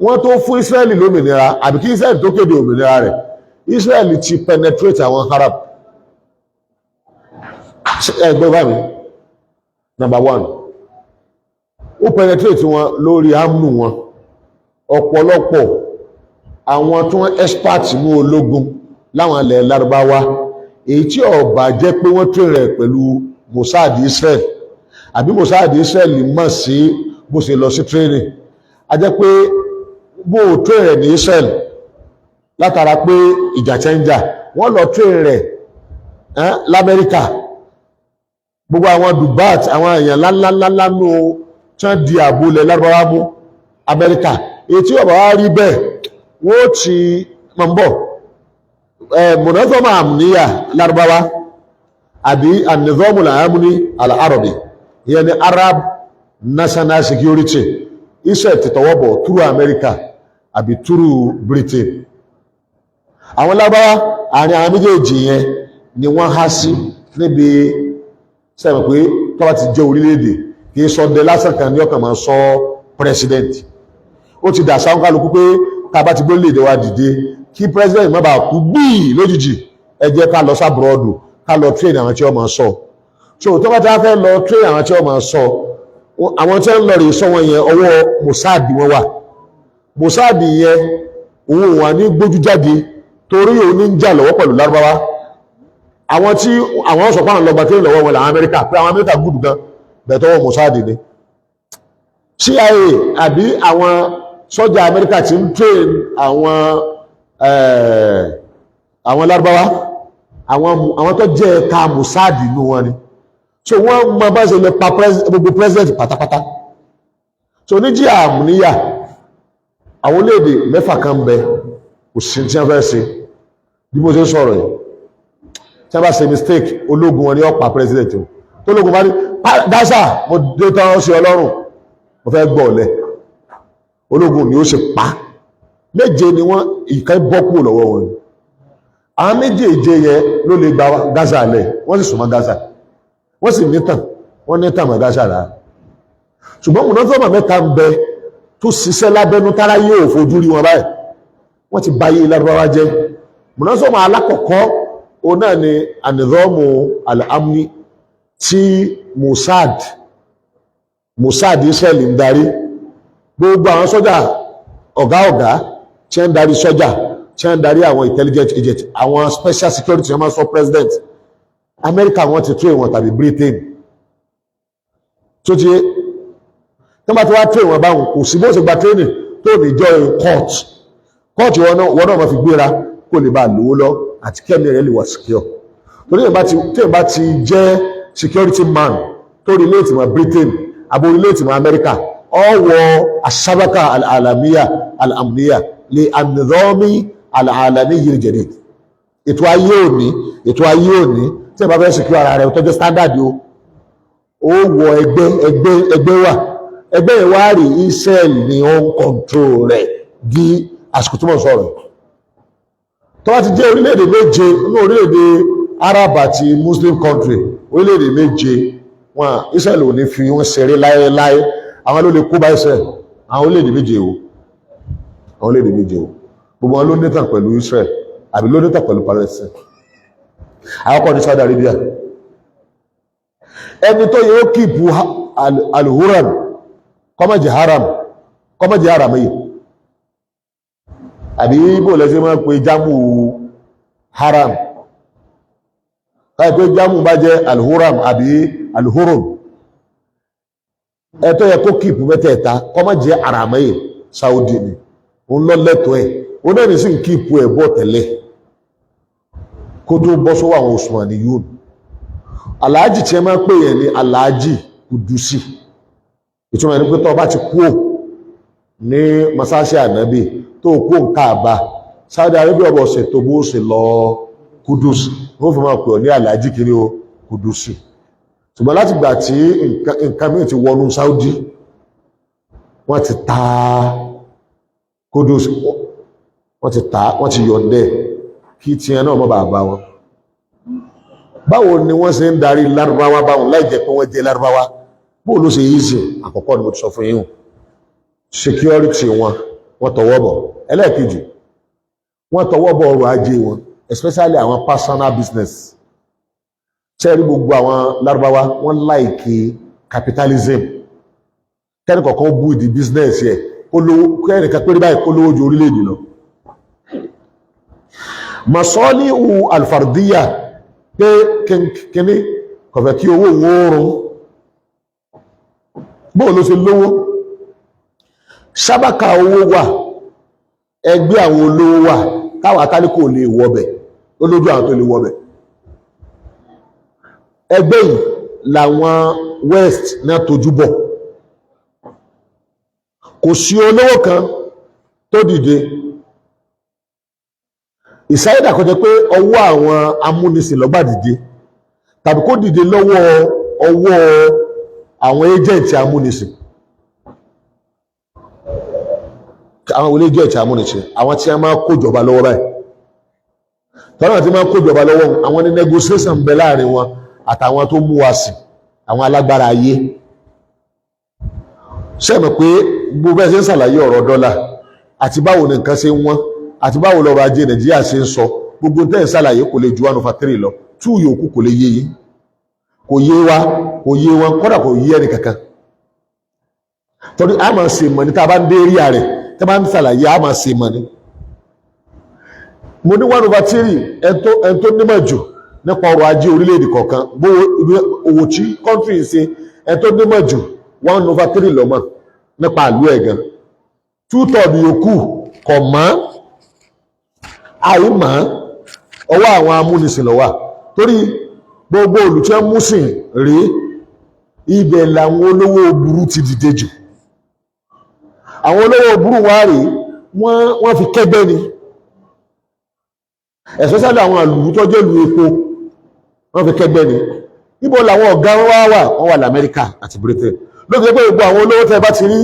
wọ́n tó fún Israeli lómìnira àbí kí Israeli tó kéde òmìnira rẹ̀ Israeli ti penetrate àwọn Arab ẹgbẹ́ báyìí number one ó penetrate wọn lórí amnu wọn ọ̀pọ̀lọpọ̀ àwọn tó ń expert ní ológun láwọn ilẹ̀ Lárúbáwá èyí tí ó bá jẹ́ pé wọ́n train rẹ̀ pẹ̀lú Mossad Israel àbí Mossad Israel mọ̀ sí bó ṣe lọ sí training a jẹ́ pé bó train rẹ̀ ní Israel látara pé ìjà chẹ́ńjà wọ́n lọ train rẹ̀ l'Amẹ́ríkà gbogbo àwọn dubat àwọn èèyàn ńláńláńlá nù tí wọ́n di àbúlẹ̀ Lárúbáwá mú Amẹ́ríkà èyí tí ọ̀bà wá rí bẹ́ẹ̀ wọ́n ti mọ̀ ń bọ̀ mọ̀nàfọ́mà àmúníyà Lárúbáwá àbí an-nizamul amni al-arabi ìyẹn ni Arab National Security iṣẹ́ ti tọwọ́ bọ̀ túrú Amẹ́ríkà àbí túrú Britain àwọn Lárúbáwá àárín àwọn méjèèjì yẹn ni wọ́n há sí níbi sẹ́wọ̀n pé tọ́wọ́ ti jẹ́ orílẹ̀-èdè kì í sọ dẹ lásán kan ní ọkàn máa sọ president ó ti dà sáwọn kálukú pé tá a bá ti gbórílẹ̀-èdè wa dìde kí president má bàa kú gbìí lójijì ẹ jẹ́ ká lọ sábúrọ́dù ká lọ train àwọn tí wọ́n máa sọ so tọ́wọ́ tí wọ́n fẹ́ lọ train àwọn tí wọ́n máa sọ àwọn tí wọ́n lọ rè sọ wọn yẹn ọwọ́ Mossad wọn wà Mossad yẹn òun wà ní gbójú jáde torí òun ní ń jà lọ́wọ́ pẹ̀lú Lárúbáwá àwọn tí àwọn sọ fún àwọn lọ́gbà tí ó lọ́wọ́ wọn làwọn Amẹ́ríkà pé àwọn Amẹ́ríkà gùdù gan bẹ̀tọ́wọ́ Mossad ni CIA àbí àwọn sọ́jà Amẹ́ríkà ti ń train àwọn Lárúbáwá àwọn tó jẹ́ ẹ̀ka Mossad inú wọn ni so wọ́n mọ bá ṣe lè pa gbogbo president pátápátá so ní jí àmúníyà àwọn orílẹ̀-èdè mẹ́fà kan bẹ kò sí tí wọ́n fẹ́ ṣe bí mo ṣe sọ̀rọ̀ yìí tí wọ́n bá ṣe mistake ológun wọn ni ó pa president o tó lógun bá ní dáṣà mo dé tán sí Ọlọ́run mo fẹ́ gbọ́ ọ̀lẹ́ ológun ni ó ṣe pa méje ni wọ́n ìkan bọ́ kúrò lọ́wọ́ wọn àwọn méjèèje yẹn ló lè gba Gaza lẹ̀ wọ́n sì súnmọ́ Gaza wọ́n sì nítàn wọ́n nítàn mọ̀ Gaza rà ṣùgbọ́n mùnáfọ́mà mẹ́ta ń bẹ tó ṣiṣẹ́ lábẹ́nú tára yóò fojú rí wọn báyìí wọ́n ti báyé Lárúbáwá jẹ́ mùnáfọ́mà alákọ̀ọ́kọ́ òun náà ni an-nizamu al-amni tí Mossad Israel ń darí gbogbo àwọn sọ́jà ọ̀gá tí ń darí sọ́jà tí ń darí àwọn intelligent agent àwọn special security wọ́n máa sọ president America wọ́n ti train wọn tàbí Britain tó ti tó bá ti wá train wọn báwọn kò sí bó ṣe gba training tó ní jọ court wọn náà máa fi gbéra kó lè bá lówó lọ àti kẹ́mi rẹ̀ lè wà secure torí tí bá ti jẹ́ security man tó relate mọ́ Britain àbò relate mọ́ America ọwọ́ asabaka al'alamiya al'amniya lè an-nizami al'alami yìí jẹ̀dẹ̀ ètò ayé òní tí ẹ bá fẹ́ secure ara rẹ̀ tó jẹ́ standard ó wọ ẹgbẹ́ wà ẹgbẹ́ ìwá rí Israel ni ó ń control rẹ̀ di àsìkò tó mọ̀ sọ̀rọ̀ tó wá ti jẹ́ orílẹ̀-èdè méje ní orílẹ̀-èdè Arab àti Muslim country orílẹ̀-èdè méje wọn Israel ò ní fi wọ́n ṣeré láéláé àwọn ló lè kó bá Israel àwọn orílẹ̀-èdè méje o gbogbo wọn ló nítàn pẹ̀lú Israel àbí ló nítàn pẹ̀lú Palestine àkọ́kọ́ ní Saudi Arabia ẹni tó yẹ ó kìpù al-huram kọ́mọ̀jì haram yìí àbí bó lẹ́sẹ̀ máa pe jámù haram káyẹ̀ pé jámù bá jẹ́ al-huram àbí al-hurum ẹ̀tọ́ yẹ kó kíìpù mẹ́tẹ̀ẹ̀ta kó má jẹ́ àràmẹ́yìn Saudi ni òun lọ lẹ́tọ̀ọ́ ẹ̀ òun náà ní sí kíìpù ẹ̀ bọ́ tẹ́lẹ̀ kó tó bọ́ sọ́wọ́ àwọn Usmaniyun aláàjì tí ẹ máa pè yẹn ní aláàjì Kudusi ìtumọ̀ ní pé tó bá ti kúò ní masáṣí ànábì tó kúò ń Káàbà Saudi Arabia ọbọ̀ ọ̀sẹ̀ tó bó ṣe lọ Kudus wọ́n fi máa pè ọ ní aláàjì kiri o Kudusi ṣùgbọ́n láti gbà tí nǹkan mìíràn ti wọnú Saudi wọ́n ti ta Qudus wọ́n ti yọ̀ǹdẹ̀ kí tí ẹ náà mọ́ bàbá wọn báwo ni wọ́n ṣe ń darí lárúbáwá báwọn láì jẹ́ pé wọ́n jẹ́ lárúbáwá bóò ló ṣe easy àkọ́kọ́ ni mo ti sọ fún yín security wọ́n tọwọ́ bọ̀ ẹlẹ́ẹ̀kejì wọ́n tọwọ́ bọ̀ ọrọ̀ ajé wọn especially àwọn personal business ṣẹ́rí gbogbo àwọn lárúbáwá wọ́n láìkí capitalism kẹ́ni kọ̀ọ̀kan bú ìdí business yẹ kẹ́ni kan péré báyìí kó lówó ju orílẹ̀-èdè lọ masọ́lí u alfardiya pé kíní kọ̀fẹ́ kí owó wọ́ọ̀rùn bóò ló ṣe lówó sábàkà owó wà ẹgbẹ́ àwọn olówó wà táwọn atálíkò lè wọ́bẹ̀ olójú àwọn tó lè wọ́bẹ̀ ẹgbẹ́ yìí làwọn west náà tójú bọ̀ kò sí olówó kan tó dìde ìsáyédà kó jẹ́ pé ọwọ́ àwọn amúnisìn ló gbà dìde tàbí kó dìde lọ́wọ́ ọwọ́ àwọn ẹ́jẹ̀ǹtì amúnisìn àwọn olè ẹ́jẹ̀ǹtì amúnisìn àwọn tí a máa kójọba lọ́wọ́ báyìí tọ́nà tí máa kójọba lọ́wọ́ àwọn ní negotiation bẹ láàrin wọn àtàwọn tó mú wa sí àwọn alágbára ayé ṣẹ́mọ̀ pé gbogbo ẹ̀ ṣe ń ṣàlàyé ọ̀rọ̀ dọ́là àti báwo ni nǹkan ṣe ń wọ́n àti báwo lọ́rọ̀ ajé Nàìjíríà ṣe ń sọ gbogbo tẹ́ ń ṣàlàyé kò lè ju 1/3 lọ 2 yòókù kò lè yé yín kò yé wa kò yé wọn kódà kò yé ẹnì kankan torí a máa ṣe mọ̀ ní tá a bá ń dé rí rẹ̀ tá a bá ń ṣàlàyé a máa ṣe mọ̀ ní. mo ní 1/3 ẹni tó nímọ̀ jù nípa ọrọ̀ ajé orílẹ̀-èdè kọ̀ọ̀kan bó owó tí kọ́ńtírì ń ṣe ẹni tó nímọ̀ jù 1/3 lọ́mọ̀ nípa àlú ẹ̀ gan 2/3 yòókù kọ̀ mọ́ àìmọ́ ọwọ́ àwọn amúnisìn ló wà torí gbogbo olùtẹ́ músìn rí ibẹ̀ làwọn olówó burú ti dìde jù àwọn olówó burú wá rí wọ́n fi kẹ́gbẹ́ ni especially àwọn àlùú tó jẹ́ ìlú epo wọ́n fi kẹ́gbẹ́ ni níbo làwọn ọ̀gá wọ́n wà l'Amẹ́ríkà àti Britain lókè pé gbogbo àwọn olówó tẹ́ bá ti rí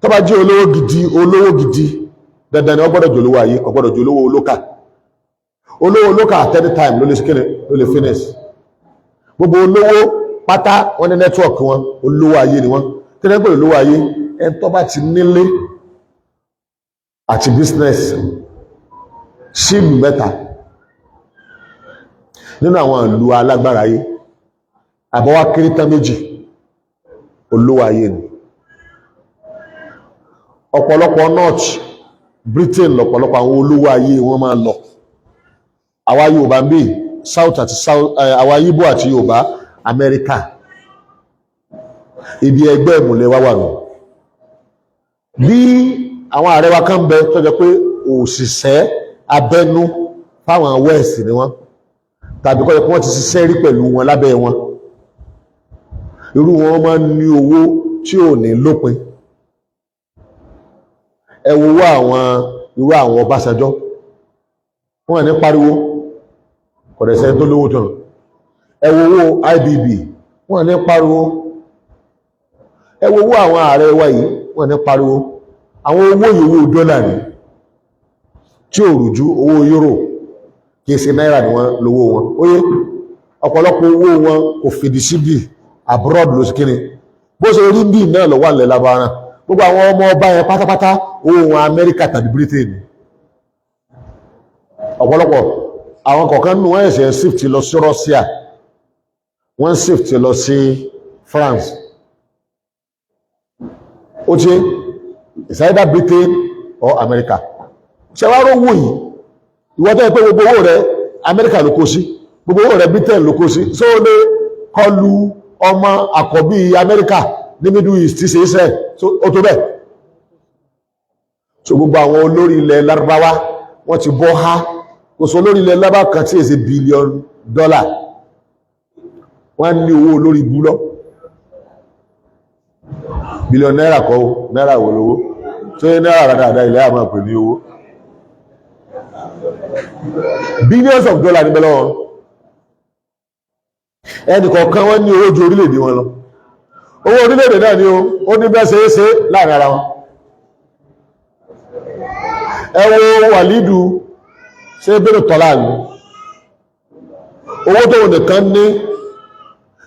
tó bá jẹ́ olówó gidi dandan ni wọ́n gbọ́dọ̀ jòlówó ayé kò gbọ́dọ̀ jòlówó olókà at any time ló lè síkẹ́lẹ̀ ló lè finish gbogbo olówó pátá wọ́n ní network wọn olówó ayé ni wọ́n kí ní pẹ̀lú olówó ayé ẹni tó bá ti nílé àti business sílù mẹ́ta nínú àwọn ìlú alágbára ayé àbọ̀wá kéré tán méjì olówó ayé ni ọ̀pọ̀lọpọ̀ north Britain lọ̀pọ̀lọpọ̀ àwọn olówó ayé wọ́n máa lọ àwa Yorùbá ń bí south àti south àwa Yíbò àti Yorùbá Amẹ́ríkà ibi ẹgbẹ́ ìmùlẹ̀ wá wà nù bí àwọn ààrẹ wa kan bẹ tó jẹ́ pé òṣìṣẹ́ abẹ́nú fáwọn west ni wọ́n tàbí kọ́ jẹ́ pé wọ́n ti ṣiṣẹ́ rí pẹ̀lú wọn lábẹ́ wọn irú wọn máa ń ní owó tí ò ní lópin ẹ wo wá irú àwọn Ọbásanjọ́ wọ́n ní pariwo kọ̀dẹ̀sẹ̀ tó lówó tán ẹ wo owó IBB wọ́n ní pariwo ẹ wo owó àwọn ààrẹ wa yìí wọ́n ní pariwo àwọn owó yòówó dọ́là ní tí ò rújú owó euro kìí ṣe náírà ni wọ́n lówó wọn óyé ọ̀pọ̀lọpọ̀ owó wọn kò fìdí síbì abroad ló sì kíni bó ṣe rí bí náà lọ wà lẹ́la bá rán gbogbo àwọn ọmọ ọba yẹn pátápátá owó wọn Amẹ́ríkà tàbí Britain ọ̀pọ̀lọpọ̀ àwọn kọ̀ọ̀kan nínú wọ́n ẹ̀ṣẹ̀ shift lọ sí Russia wọ́n shift lọ sí France ó ti it's either Britain or America ṣe wá rówó yìí ìwọ́n tẹ́ pé gbogbo owó rẹ̀ America ló kó sí gbogbo owó rẹ̀ Britain ló kó sí so lè kọlu ọmọ àkọ́bí America ní Middle East ti ṣe Israel ó tó bẹ́ẹ̀. So gbogbo àwọn olórí ilẹ̀ Lárúbáwá wọ́n ti bọ́ ha, kò sọ olórí ilẹ̀ Lárúbáwá kan tí èsì bílíọ̀nù dọ́là, wọ́n ní owó olórí ibú lọ. Bílíọ̀nù náírà kọ́ náírà wò lówó tó yẹ náírà dáadáa ilẹ̀ àmọ́ pè ní owó. Billions of dollars níbẹ̀ lọ́wọ́ ẹnì kọ̀ọ̀kan wọ́n ní owó ju orílẹ̀-èdè wọn lọ. Owó orílẹ̀-èdè náà ni ó ní bẹ́ẹ̀ ṣe láàrin ara wọn. Ẹ wo Wàlídù ṣé bẹ́rẹ̀ tọ́lá ni owó tó nìkan ní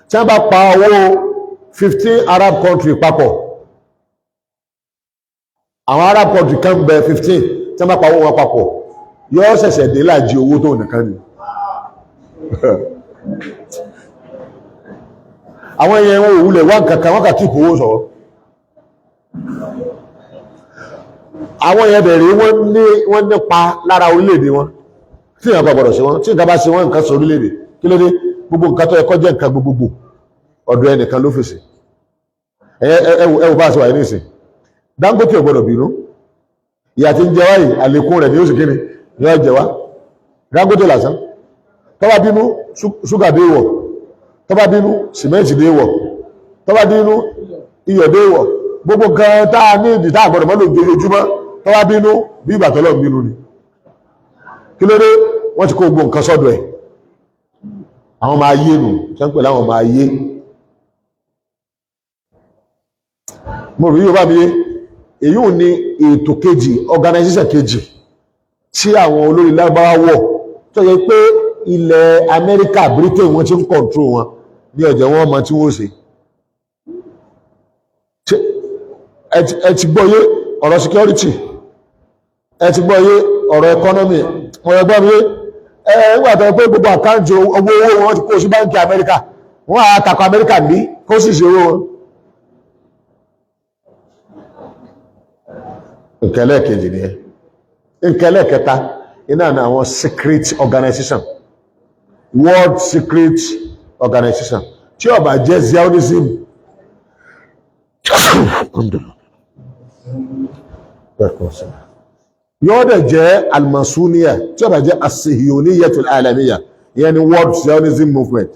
tí wọ́n bá pa owó 15 Arab country papọ̀, àwọn Arab country kan bẹ 15 tí wọ́n bá pa owó wọn papọ̀ yóò ṣẹ̀ṣẹ̀ dé láàjí owó tó nìkan ni. Àwọn èèyàn wọn òwúlẹ̀ wá nǹkankan wọ́n kà kí ìpòwó sọ̀rọ̀. Àwọn èèyàn bẹ̀rẹ̀ wọ́n nípa lára orílẹ̀-èdè wọn tí ìyàn bá gbọ́dọ̀ ṣe wọ́n, tí nǹkan bá ṣe wọ́n nǹkan sọ orílẹ̀-èdè kí ló dé, gbogbo nǹkan tó ẹkọ́ jẹ́ nǹkan gbogbogbò ọ̀dọ̀ ẹnìkan ló fèsì. Ẹwù bá ṣe wà ní ìsìn Dangote ò gbọ́dọ̀ bínú, ìyà tí ń jẹ wáyìí àlékún rẹ̀ ní oṣù kíni ní ọjẹ́ wá. Dangote lásán tó bá bínú ṣúgà dé wọ̀, tó bá bínú sìmẹ́ǹtì dé wọ̀, tó bá bínú iyọ̀ dé wọ̀, gbogbo nǹkan tá a ní ìdí tá a gbọ́dọ̀ mọ́ lójoojúmọ́ tó bá bínú bí ìgbà tọ́lọ́ bínú ni. Kí ló dé, wọ́n ti kó gbogbo nǹkan sọ́dọ̀ ẹ̀. Àwọn máa yé nù ṣe ń pè láwọn máa yé. Mo rí yóò bá mi yé, èyí ò ní ètò kejì, organization kejì tí àwọn olórí Lárúbáwá wọ̀ tó yẹ pé ilẹ̀ Amẹ́ríkà, Britain wọ́n ti ń control wọn ní ọjọ́ wọn mọ tí wọ́n ṣe. Ẹ ti gbọ́ yé ọ̀rọ̀ security, ẹ ti gbọ́ yé ọ̀rọ̀ economy, wọ́n gbọ́ mi yé nígbà tó pé gbogbo àkáǹtì owó wọn ti kó sí báńkì Amẹ́ríkà, wọ́n á takọ Amẹ́ríkà ní kó sì ṣe owó wọn. Nkẹlẹ́ kejì ni ẹ. Nkẹlẹ́ kẹta iná ní àwọn secret organization, world secret organization tí ó bá jẹ́ Zionism yóò dẹ̀ jẹ́ almasuniya tí ó bá jẹ́ asihiyoniyatul alamiya, ìyẹn ni world Zionism movement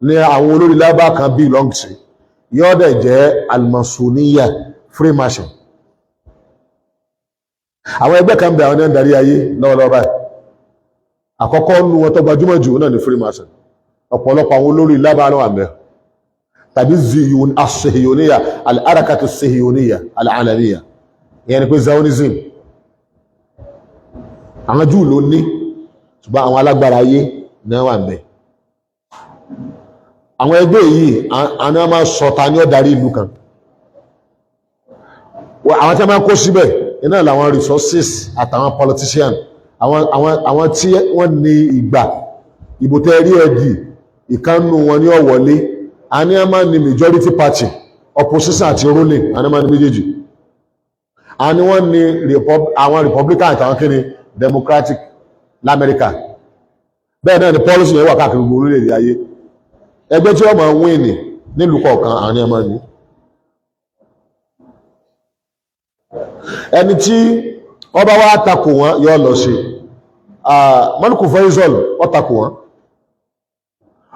ní àwọn olórí lábá kan belong sí, yóò dẹ̀ jẹ́ almasuniya Freemason. Àwọn ẹgbẹ́ kan bẹ àwọn ní darí ayé lọ́wọ́lọ́wọ́ báyìí. Àkọ́kọ́ nínú wọn tó gbajúmọ̀ jù náà ni Freemason. Ọ̀pọ̀lọpọ̀ àwọn olórí lábá ló wà ńbẹ̀. Tàbí ziyun as-sihiyoniya al-harakatu as-sihiyoniya al-alamiya, ìyẹn ni pé Zionism. Àwọn Júù ló ní, ṣùgbọ́n àwọn alágbára ayé náà wà ńbẹ̀. Àwọn ẹgbẹ́ yìí àwọn máa sọ ta ní ó darí ìlú kan. Àwọn tí a máa kó síbẹ̀ iná làwọn resources àtàwọn politician, àwọn tí wọ́n ní ìbò tẹ́ rí ẹ̀dì ìkánnù wọn ní ọ̀wọ́lé, a ní a máa ní majority party, opposition àti ruling, a ní máa ní méjèèjì. A ní wọ́n ní àwọn Republican àtàwọn kíni Democratic l'Amẹ́ríkà. Bẹ́ẹ̀ náà ni policy yẹn wà káàkiri gbogbo orílẹ̀-èdè ayé. Ẹgbẹ́ tí wọ́n máa win nílùú kọ̀ọ̀kan àwọn ní a máa ní. Ẹni tí ọba wá takò wọn yóò lọ sí mọ́nùkù fẹ́ìsọ̀l ó takò wọn,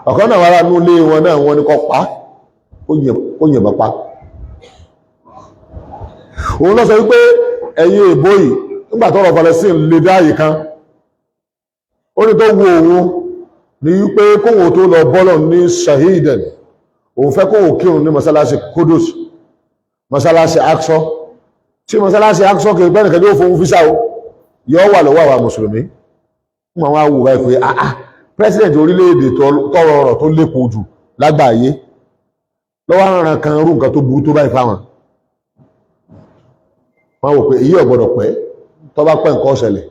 ọ̀kan náà wára ní ilé wọn náà wọ́n ní kọ́ pa ó yìnbọn pa. Òun lọ sọ wípé ẹ̀yin èbó yìí nígbà tọ́rọ̀ Palestine lè dáyì kan, ó ní tó wo òun ní wípé kóhun tó lọ bọ́lọ̀ ní shahidan, òun fẹ́ kóhun kírun ní masalasi Qudus, masalasi Aqsa, tí mọ́sálásí Aqsa kìí bẹ́ẹ̀ nìkan yóò fún físà ó yóò wà lọ́wọ́ àwọn mùsùlùmí. Wọ́n wá wò báyìí pé president orílẹ̀-èdè tọrọ ọ̀rọ̀ tó lékun jù lágbàáyé lọ́wọ́ àrùn kan rú nǹkan tó burú tó báyìí fáwọn. Wọ́n wò pé èyí ò gbọ́dọ̀ pẹ́, tó bá pẹ́ nǹkan ṣẹlẹ̀.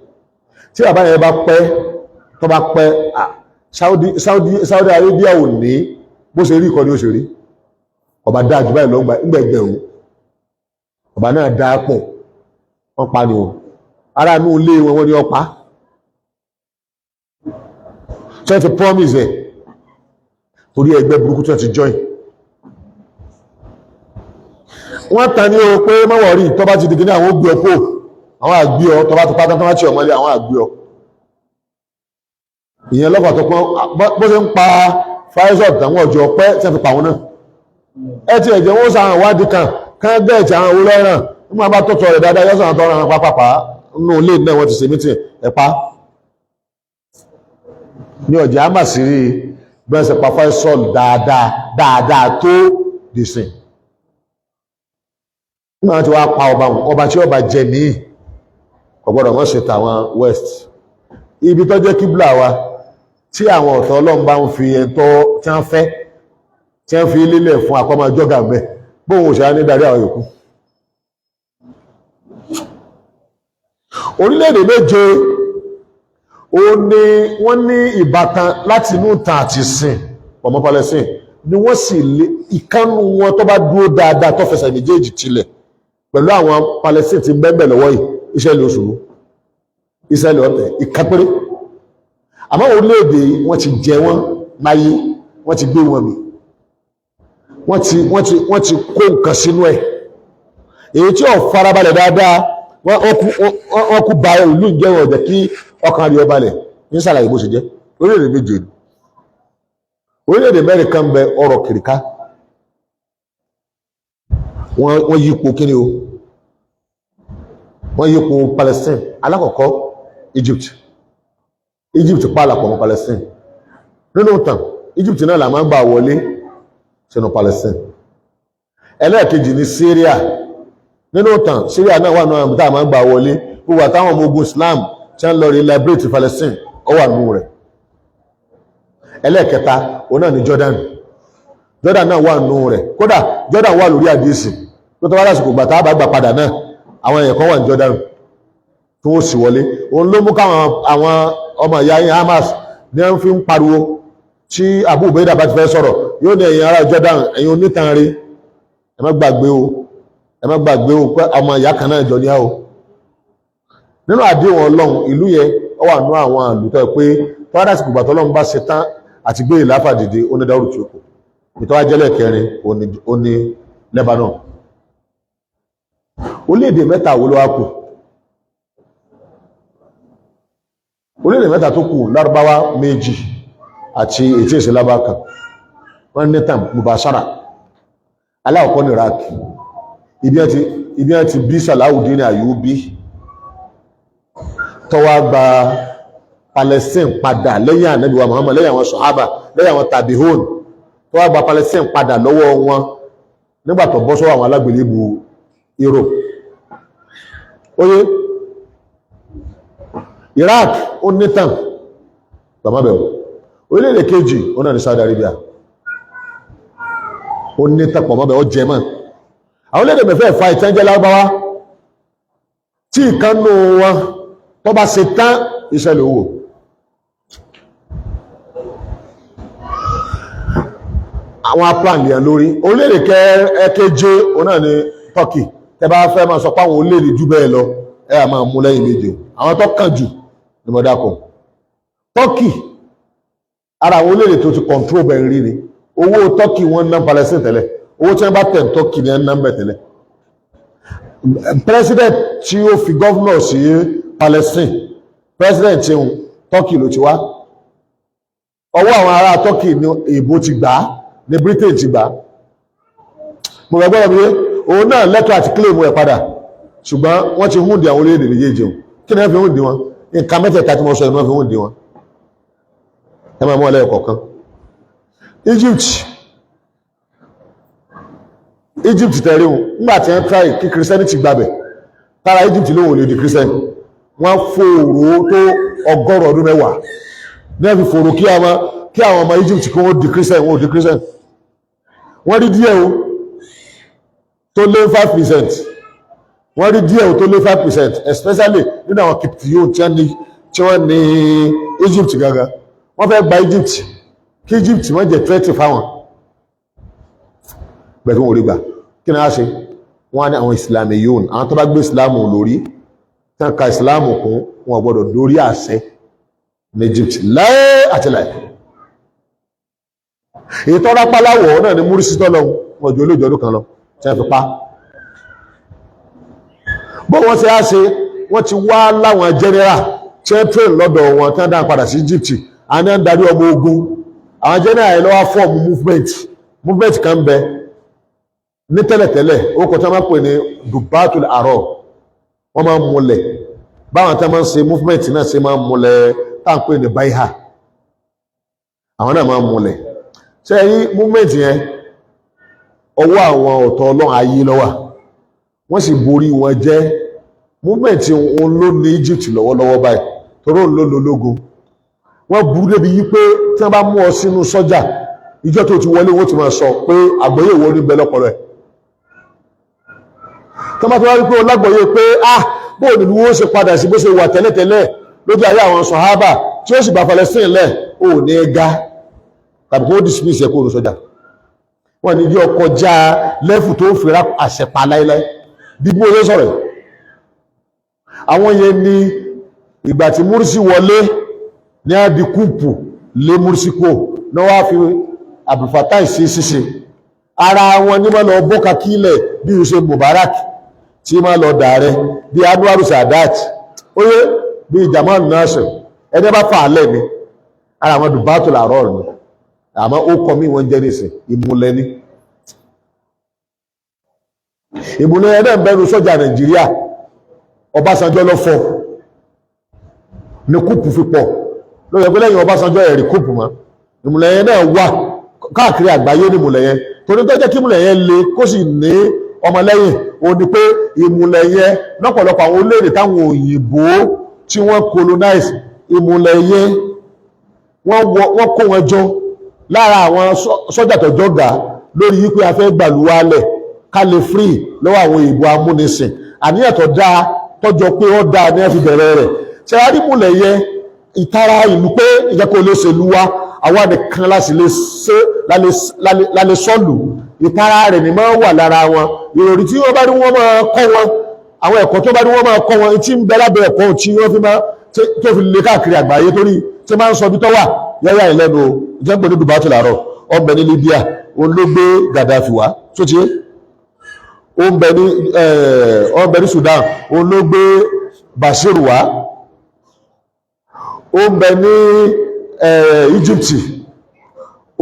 Tí bàbá yẹn bá pẹ́, tó bá pẹ́, Saudi Arabia ò ní bó ṣe rí ìkọ́ni ó ṣe rí, ọba dáa jù báyìí lọ́gbà ìgbẹ̀gbẹ̀rún. Ọba náà dáa pọ̀, wọ́n pa ni wọn. Ará inú ilé wọn wọ́n ní ọpa. Tí wọ́n ti promise ẹ̀ torí ẹgbẹ́ burúkú tí wọ́n ti join. wọ́n tàn ní o pé mọ́wọ́ rí tó bá ti dìgí ní àwọn ògbé ọpọ̀ àwọn àgbé ọ tó bá ti pátá tó bá ti ọmọlé àwọn àgbé ọ ìyẹn lọ́fà tó pọ́n bó ṣe ń pa Faisal tàwọn ọjọ́ pẹ́ tí wọ́n fi pa wọn náà ẹ ti ẹ̀jẹ̀ wọ́n sàn àwọn wádìí kan bẹ́ẹ̀ tí àwọn olóòràn nígbà bá tọ́tọ̀ rẹ̀ dáadáa yọ́sàn àtọ́rọ̀ àwọn pápápá nínú ilé náà wọ́n ti ṣe mítìn ẹ̀pá ní ọjà àmàsírí bẹ́ẹ̀ ṣe pa Faisal dáadáa tó dìsìn nígbà tí wọ́n pa ọba tí ọba jẹ ní ọgbọ́dọ̀ wọ́n ṣe tàwọn west ibi tó jẹ́ kíbla wa tí àwọn ọ̀tọ̀ ọlọ́run bá ń fi ẹ̀tọ́ tí wọ́n fẹ́ tí wọ́n fi lílẹ̀ fún àkọ́mọ jọ́gà mẹ́ bóun òṣèré ní darí àwọn yòókù orílẹ̀-èdè méje ó ní wọ́n ní ìbátan láti inú ìtàn àti sìn ọmọ Palestine ni wọ́n sì lé ìkánnù wọn tó bá dúró dáadáa tó fẹsẹ̀ méjèèjì tilẹ̀ pẹ̀lú àwọn Palestine ti bẹ́ẹ̀ lọ́wọ́ yìí Ísírẹ́lì òṣòro Ísírẹ́lì ọ̀tẹ̀ ìkápẹ́rẹ́ àmọ́ orílẹ̀-èdè wọ́n ti jẹ wọ́n láyé wọ́n ti gbé wọn mì wọ́n ti kó nǹkan sínú ẹ̀ èyí tí ó farabalẹ̀ dáadáa wọ́n kú ba ìlú ìjẹ́ wọn jẹ́ kí ọkàn rí ọ balẹ̀ ní sàlàyé bó ṣe jẹ́ orílẹ̀-èdè méje ni orílẹ̀-èdè mẹ́rin kan bẹ ọrọ̀ kìríká wọ́n yípo kíni o wọ́n yípo Palestine alákọ̀ọ́kọ́ Egypt pààlàpọ̀ mọ́ Palestine nínú ìtàn Egypt náà là máa ń gbà wọlé sínú Palestine ẹlẹ́ẹ̀kejì ní Syria nínú ìtàn Syria náà wà náà tá a máa ń gbà wọlé gbogbo àtàwọn ọmọ ogun Islam tí wọ́n lọ rí liberate Palestine ó wà nù rẹ̀ ẹlẹ́ẹ̀kẹta òun náà ní Jordan náà wà nù rẹ̀ kódà Jordan wà lórí àdíyèsí tó tọ́wọ́ lásìkò gbà tá a bá gbà padà náà àwọn èèyàn kan wà ní Jordan tó wọ́n sì wọlé òun ló mú káwọn àwọn ọmọ ìyá yín Hamas ní wọ́n fi ń pariwo tí Abu Ubaida bá ti fẹ́ sọ̀rọ̀ yóò ní ẹ̀yin ará Jordan ẹ̀yin onítàn rí ẹ má gbàgbé o pé ọmọ ìyá kan náà jọ ní àwọ̀ nínú àdéhùn Ọlọ́run ìlú yẹn ó wà nú àwọn àlùtọ́ pé tọ́wádà sì gbogbo àtọ́lọ́run bá ṣe tán àti gbé ìlàfà dìde ó ní Dáúdù tí ó kù ìtọ́wá jẹ́lẹ̀ kẹrin ó ní Lebanon orílẹ̀-èdè mẹ́ta wo ló wá kù orílẹ̀-èdè mẹ́ta tó kù Lárúbáwá méjì àti ètí ìsìlábà kan wọ́n ní tàn mubashara aláwọ̀kọ́ ní Iraq ibi ẹ̀ ti bí Solahudeen Ayyubi tọ́wá gba Palestine padà lẹ́yìn Ànábì wa Muhammad lẹ́yìn àwọn sọ̀hábà lẹ́yìn àwọn tàbíhón tọ́wá gba Palestine padà lọ́wọ́ wọn nígbà tó bọ́ sọ́wọ́ àwọn alágbèlébù Europe oye Iraq ó ní tàn tọ́mọ́bẹ̀wò orílẹ̀-èdè kejì ó náà ní Saudi Arabia ó ní tàn pọ̀mọ́bẹ̀wò German àwọn orílẹ̀-èdè mẹ́fẹ́ fa ìtẹ́jẹ́ Lárúbáwá tí ìkánú wọn tó bá ṣe tán ìṣẹ̀lẹ̀ owó àwọn aplan lè lórí orílẹ̀-èdè keje ó náà ní Turkey tẹ́ bá fẹ́ máa sọ pé àwọn orílẹ̀-èdè jù bẹ́ẹ̀ lọ ẹ à máa mú lẹ́yìn méje àwọn tó kàn jù ní mọ̀dákọ̀ Turkey ara àwọn orílẹ̀-èdè tó ti control bẹ̀rẹ̀ rí ni owó Turkey wọ́n ná Palestine tẹ́lẹ̀ owó tí wọ́n bá tẹ̀ Turkey ní ẹ̀ bẹ̀ tẹ́lẹ̀ president tí ó fi governor sí Palestine president tí Turkey ló ti wá ọwọ́ àwọn ará Turkey ní èbó ti gbà ní Britain ti gbà mo gbàgbọ́ mi òun náà lẹ́tọ̀ àti claim ẹ̀ padà ṣùgbọ́n wọ́n ti hùndì àwọn orílẹ̀-èdè méjèèjì o kí ni wọ́n fi hùndì wọn nǹkan mẹ́tẹ̀ẹ̀ta tí mo sọ ìmọ̀ fi hùndì wọn ẹ máa mú ọlẹ́ kọ̀ọ̀kan Egypt tẹ̀rí wọn nígbà tí wọ́n try kí Christianity gbàbẹ̀ tára Egypt ló wò lè di Christian wọ́n fòrò tó 100 ọdún mẹ́wàá ní wọ́n fi fòrò kí àwọn ọmọ Egypt kí wọ́n di Christian wọ́n di Christian wọ́n rí díẹ̀ o tó lé 5% wọ́n rí díẹ̀ o tó lé 5% especially nínú àwọn kìpìtìyó tí wọ́n ní Egypt gangan wọ́n fẹ́ gba Egypt kí Egypt wọ́n jẹ́ 20 fáwọn bẹ̀rẹ̀ wọn ò rí gbà kí ni a ṣe wọ́n ní àwọn Islam yóò àwọn tó bá gbé Islam lórí tán ka Islam kún wọn gbọ́dọ̀ lórí àṣẹ ní Egypt láyé àti láyé èyí tó rápá láwọ̀ náà ní múrísí tọ́lọ wọn jù olóòjọ́ ọdún kan lọ tí wọ́n fi pa bó wọ́n ti á ṣe wọ́n ti wá láwọn general tí wọ́n train lọ́dọ̀ wọn tí wọ́n dá padà sí Egypt àní ń darí ọmọ ogun àwọn general yẹn lọ́wọ́ fọ́ọ̀mù movement kan bẹ ní tẹ́lẹ̀tẹ́lẹ̀ ó kọ́ tí wọ́n máa pè ní dubatul arọ wọ́n máa ń múlẹ̀ báwọn tí wọ́n máa ń ṣe movement náà ṣe máa ń múlẹ̀ tá à ń pè ní baiha àwọn náà máa ń múlẹ̀ ṣe yí movement yẹn ọwọ́ àwọn ọ̀tọ̀ ọlọ́run ayé ló wà wọ́n sì borí wọn jẹ́ movement òun ló ní Egypt lọ́wọ́lọ́wọ́ báyìí torí òun ló lológo wọ́n burú débi yí pé tí wọ́n bá mú ọ sínú sọ́jà ìjọ tó ti wọlé wọ́n ti máa sọ pé àgbọ́yé ìwọ ní bẹ́ẹ̀ lọ́pọ̀lọ́ ẹ̀ tí wọ́n bá tó wá rí pé olágbọ̀yé pé bóò ní wọ́n ṣe padà sí bó ṣe wà tẹ́lẹ̀tẹ́lẹ̀ lójú ayé àwọn sọ̀hábà tí ó sì bá Palestine lẹ̀ ò ní ga tàbí kó dismiss ẹ̀ kó lọ sọ́jà wọ́n ní bí ọkọ̀ já lẹ́fù tó fi rá àṣẹpa láíláí bí bí ó sọ̀rọ̀ àwọn yẹn ní ìgbà tí Múrísì wọlé ní àdìkúpù lé Múrísì kò náà wá fi Abdulfatai sí ṣíṣe ara wọn ní máa lọ bọ́ka kílẹ̀ bí Hussein Mubarak tí máa lọ dààrẹ bí Anwar Sadat óyé bí Jamal Nasir ẹni bá fà á lẹ́ni ara àwọn dùbátò làárọ̀ ni àmọ́ ó kọ́ mí wọ́n jẹ́ nìsín ìmúlẹ̀ ní ìmúlẹ̀ ẹ̀ náà bẹ̀rù sọ́jà Nàìjíríà Ọbásanjọ́ ló fọ́ ní kúùpù fi pọ̀ ló yẹ pé lẹ́yìn Ọbásanjọ́ ẹ̀rí kúùpù mọ́ ìmúlẹ̀ yẹn náà wà káàkiri àgbáyé ní ìmúlẹ̀ yẹn torí tó jẹ́ kí ìmúlẹ̀ yẹn le kó sì ní ọmọlẹ́yìn ó ní pé ìmúlẹ̀ yẹn lọ́pọ̀lọpọ̀ àwọn orílẹ̀-èdè táwọn òyìnbó tí wọ́n colonize ìmúlẹ̀ yẹn wọ́n kó wọn jọ lára àwọn sọ́jà tọ́jọ́ gà lórí wípé a fẹ́ gbàlúwálẹ̀ ká lè free lọ́wọ́ àwọn òyìnbó amúnisìn àníyàn tó dáa tọ́jọ́ pé ó dáa ní ẹ̀fì bẹ̀rẹ̀ rẹ̀ ṣe wá rí ìmúlẹ̀ yẹn ìtara ìlú pé ìjẹ́kọ̀ olóṣèlú wa àwọn nìkan lálẹ́ sọ́ọ̀lù ìtara rẹ̀ ni máa wà lára wọn ìròrí tí wọ́n bá rí wọ́n máa kọ́ wọn àwọn ẹ̀kọ́ tó bá rí wọ́n máa kọ́ wọn tí ń bẹ lábẹ́ ẹ̀kọ́ tí wọ́n fi máa tó fi lè káàkiri àgbáyé torí tí máa ń sọ bí tó wà yẹ́yà ìlẹ́nu ìjẹ́pẹ̀ ní dùbátù làárọ̀ ọbẹ̀ ní Libya òun ló gbé Gaddafi wá tó ti ó ń bẹ ní Sudan òun ló gbé Bashir wá ó ń bẹ ní Egypt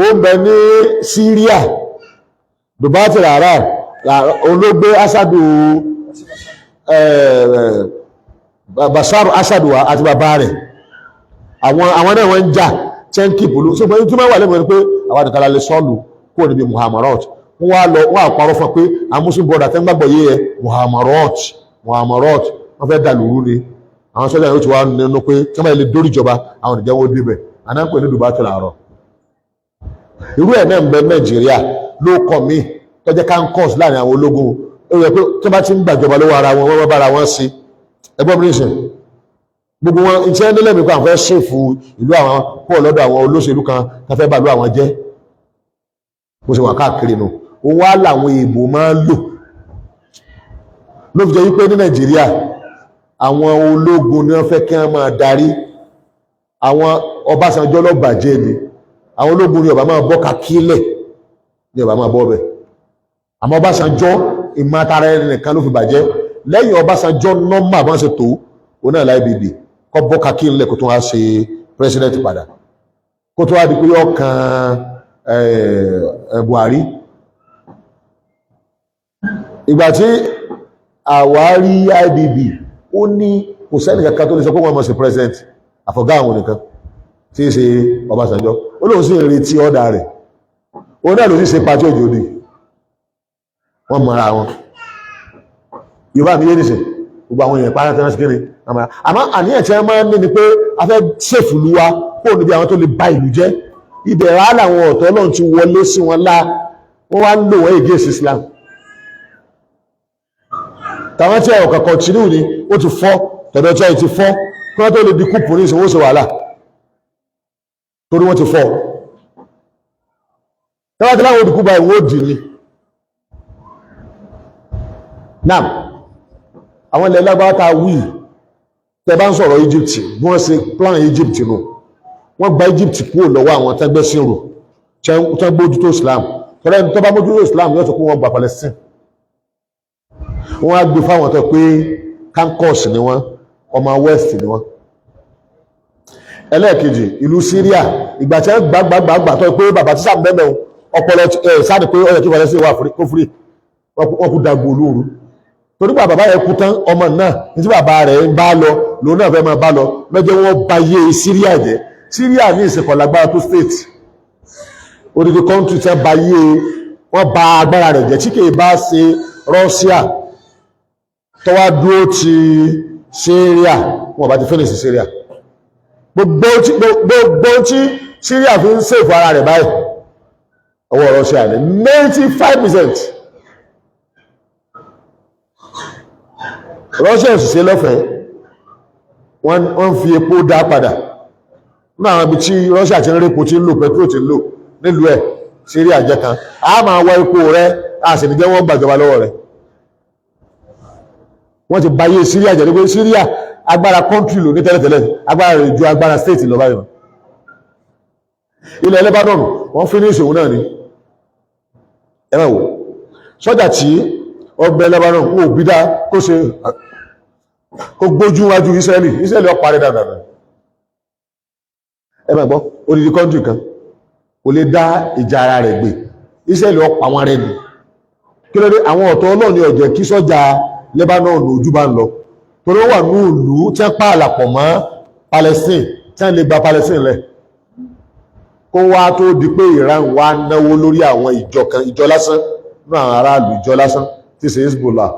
ó ń bẹ ní Syria dùbátù làárọ̀ òun ló gbé Asadu Bashar Asadu wá àti bàbá rẹ̀ àwọn náà wọ́n ń jà tẹ́ǹkì pòlú ṣùgbọ́n tí wọ́n wà lẹ́gbẹ̀ẹ́ pé àwọn àdìkàlà lè sọ́ọ̀lù kó níbi muhammarot wọ́n àparọ́ fún pé àwọn muslim brother tẹ́ ń gbàgbọ́ yé ẹ muhammarot wọ́n fẹ́ dàlúrú ni àwọn sọ́jà yóò ti wá nínú pé tí wọ́n lè dórí ìjọba àwọn ìjẹ́ wọn débẹ̀ àná ń pè ní dùbátù làárọ̀ irú ẹ̀ náà ń bẹ Nàìjíríà ló kọ̀ mí tọ́jẹ́ kankos láàrin àwọn ológun ó yẹ pé tí wọ́n bá ti ń gbàjọba lọ́wọ́ ara wọn wọ́n bára wọn sí ẹgbọ́n mi nìṣẹ́ gbogbo wọn iṣẹ́ nílẹ̀ mi kọ́ àwọn fẹ́ ṣèfù ìlú àwọn pọ̀ lọ́dọ̀ àwọn olóṣèlú kan tafẹ́ bàlú àwọn jẹ́ bó ṣe wà káàkiri nù ó wá làwọn èèbò máa ń lò fi jẹ́ wípé ní Nàìjíríà àwọn ológun ni wọ́n fẹ́ kí wọ́n máa darí àwọn Ọbásanjọ́ ló bàjẹ́ ni àwọn ológun ni ọba máa bọ́ kakílẹ̀ ni ọba máa bọ́ bẹ̀ àmọ́ Ọbásanjọ́ ìmọ̀tara ẹni nìkan ló fi bàjẹ́ lẹ́yìn Ọbásanjọ́ nọ́mbà bọ́n ṣe tó ó náà láìbìbì kọ́ bọ́ kakí ńlẹ̀ kó tó wá ṣe president padà kó tó wá di pé ọkàn Buhari ìgbà tí àwárí IBB ó ní kò sẹ́ni kankan tó lè sọ pé wọ́n mọ̀ sí president àfọ̀gá àwọn nìkan tí í ṣe Ọbásanjọ́ ó lóun sì ń retí ọ̀dà rẹ̀ ó náà ló sì ṣe pàtí òjò ni wọ́n mọ̀ra wọn Yorùbá mi yé nìsín gbogbo àwọn èèyàn pàdé tẹ́lá sí kéré àmọ́ àníyàn tí wọ́n máa ń ní ni pé a fẹ́ ṣèfùlú wa kó níbi àwọn tó lè ba ìlú jẹ́ ibẹ̀ rà láwọn ọ̀tọ̀ Ọlọ́run ti wọlé sí wọn lá wọ́n wá ń lò wọ́n against Islam tàwọn tí ẹ̀rọ kankan tìlú ni ó ti fọ́ tọ̀dọ̀ tí ẹ̀ ti fọ́ kí wọ́n tó lè di kúpù ní ìṣòwò ṣe wàhálà torí wọ́n ti fọ́ tẹ́wọ́n tí láwọn olùkú bá ìwọ́ òdì ni náà àwọn ilẹ̀ lágbàá ta wí tẹ́ bá ń sọ̀rọ̀ Egypt bí wọ́n ṣe plan Egypt nù wọ́n gba Egypt kúrò lọ́wọ́ àwọn tẹ́gbẹ́sìn rò tẹ́ gbójútó Islam tọ́lá ẹni tó bá mójútó Islam yóò tó kó wọn gba Palestine wọ́n á gbé fáwọn tó pé kankos ni wọ́n ọmọ west ni wọ́n. Ẹlẹ́ẹ̀kejì ìlú Syria ìgbà tí wọ́n gbàgbàgbà tó pé bàbá tí sáà bẹ́ẹ̀ ọpọlọ sáàdì pé ọyọ kí wọ́n lẹ́sìn wà kó fúri wọ́n kú dàgbò olóoru torí pé bàbá yẹn kú tán ọmọ náà ní tí bàbá rẹ̀ ń bá lọ lòun náà fẹ́ máa bá lọ lọ́jọ́ wọn bá yé Syria jẹ́. Syria ní ìsìnkọ̀ lágbára tó state odidi country tẹ́ bá yé wọ́n bá agbára rẹ̀ jẹ́ tí kìí bá ṣe Russia tó wá dúró ti Syria wọn bá ti finish Syria gbogbo tí Syria fi ń sèfù ara rẹ̀ báyìí ọwọ́ Russia ní 95%. Russia sì ṣe lọ́fẹ̀ẹ́ wọ́n fi epo dá padà ní àwọn ibi tí Russia ti ń rí epo tí ń lò petrol ti ń lò nílùú ẹ̀ Syria jẹ́ kan a máa wá epo rẹ̀ a sì ní jẹ́ wọ́n gbàjọba lọ́wọ́ rẹ̀. Wọ́n ti báyé Syria jẹ́ nígbé Syria agbára country lò ní tẹ́lẹ̀tẹ́lẹ̀ agbára rẹ̀ ju agbára state lọ báyìí. Ilẹ̀ Lebanon wọ́n finish òun náà ni ẹ̀rọ wò sọ́jà tí ọgbẹ́ Lebanon kó bídá kó ṣe kó gbójú wájú Israeli ọ̀pá rẹ̀ dáadáa ẹ máa gbọ́ odidi country kan kò lè dá ìjà ara rẹ̀ gbé Israeli ọ̀pá wọn rẹ̀ nù kí ló dé àwọn ọ̀tọ̀ Ọlọ́run ní ọ̀jẹ̀ kí sọ́jà Lebanon ojú bá ń lọ torí ó wà ní ìlú tí wọ́n pa àlàpọ̀ mọ́ Palestine tí wọ́n lè gba Palestine lẹ̀ kó wá tó di pé Iran wá náwó lórí àwọn ìjọ lásán ní àwọn aráàlú ìjọ lásán tí ṣe Hezbollah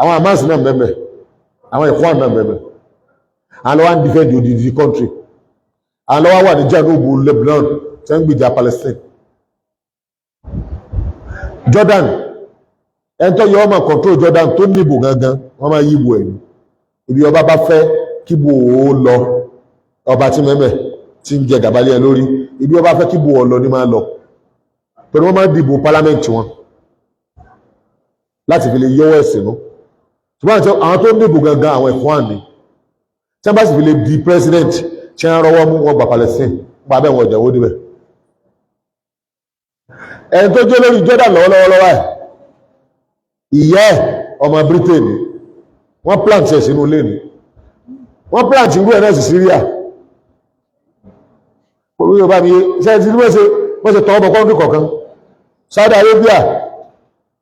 àwọn Hamas náà mẹ́mẹ́ àwọn Ikhwan náà mẹ́mẹ́ àwọn lọ́wọ́ ń defend odidi country àwọn lọ́wọ́ wà ní janobu Lebanon tí wọ́n ń gbìjà Palestine. Jordan ẹni tó yọ ọmọ control Jordan tó níbò gangan wọ́n máa yíbo ẹ̀yìn ibi ọba bá fẹ́ kíbo ó lọ ọba tí mẹ́mẹ́ tí ń jẹ gàbálẹ̀ lórí ibi ọba fẹ́ kíbo ó lọ ní máa lọ torí wọ́n máa dìbò parliament wọn láti fi lè yọwọ́ ẹ̀sìn nú ṣùgbọ́n àwọn tó níbò gangan àwọn Ikhwan ni tí wọ́n bá sì fi lè di president tí wọ́n rọwọ́ mú wọn gbà Palestine gba bẹ́ẹ̀ wọn jẹ̀wọ́ níbẹ̀. Ẹni tó jẹ́ lórí Jordan lọ́wọ́lọ́wọ́ ẹ̀ ìyá ẹ̀ ọmọ Britain ni wọ́n plant ẹ̀ sínú ilé ni wọ́n plant irú ẹ̀ náà sí Syria orí Yorùbá mi ṣe ti ní wọ́n ṣe tọ́ ọmọ kọ́ńtì kọ̀ọ̀kan Saudi Arabia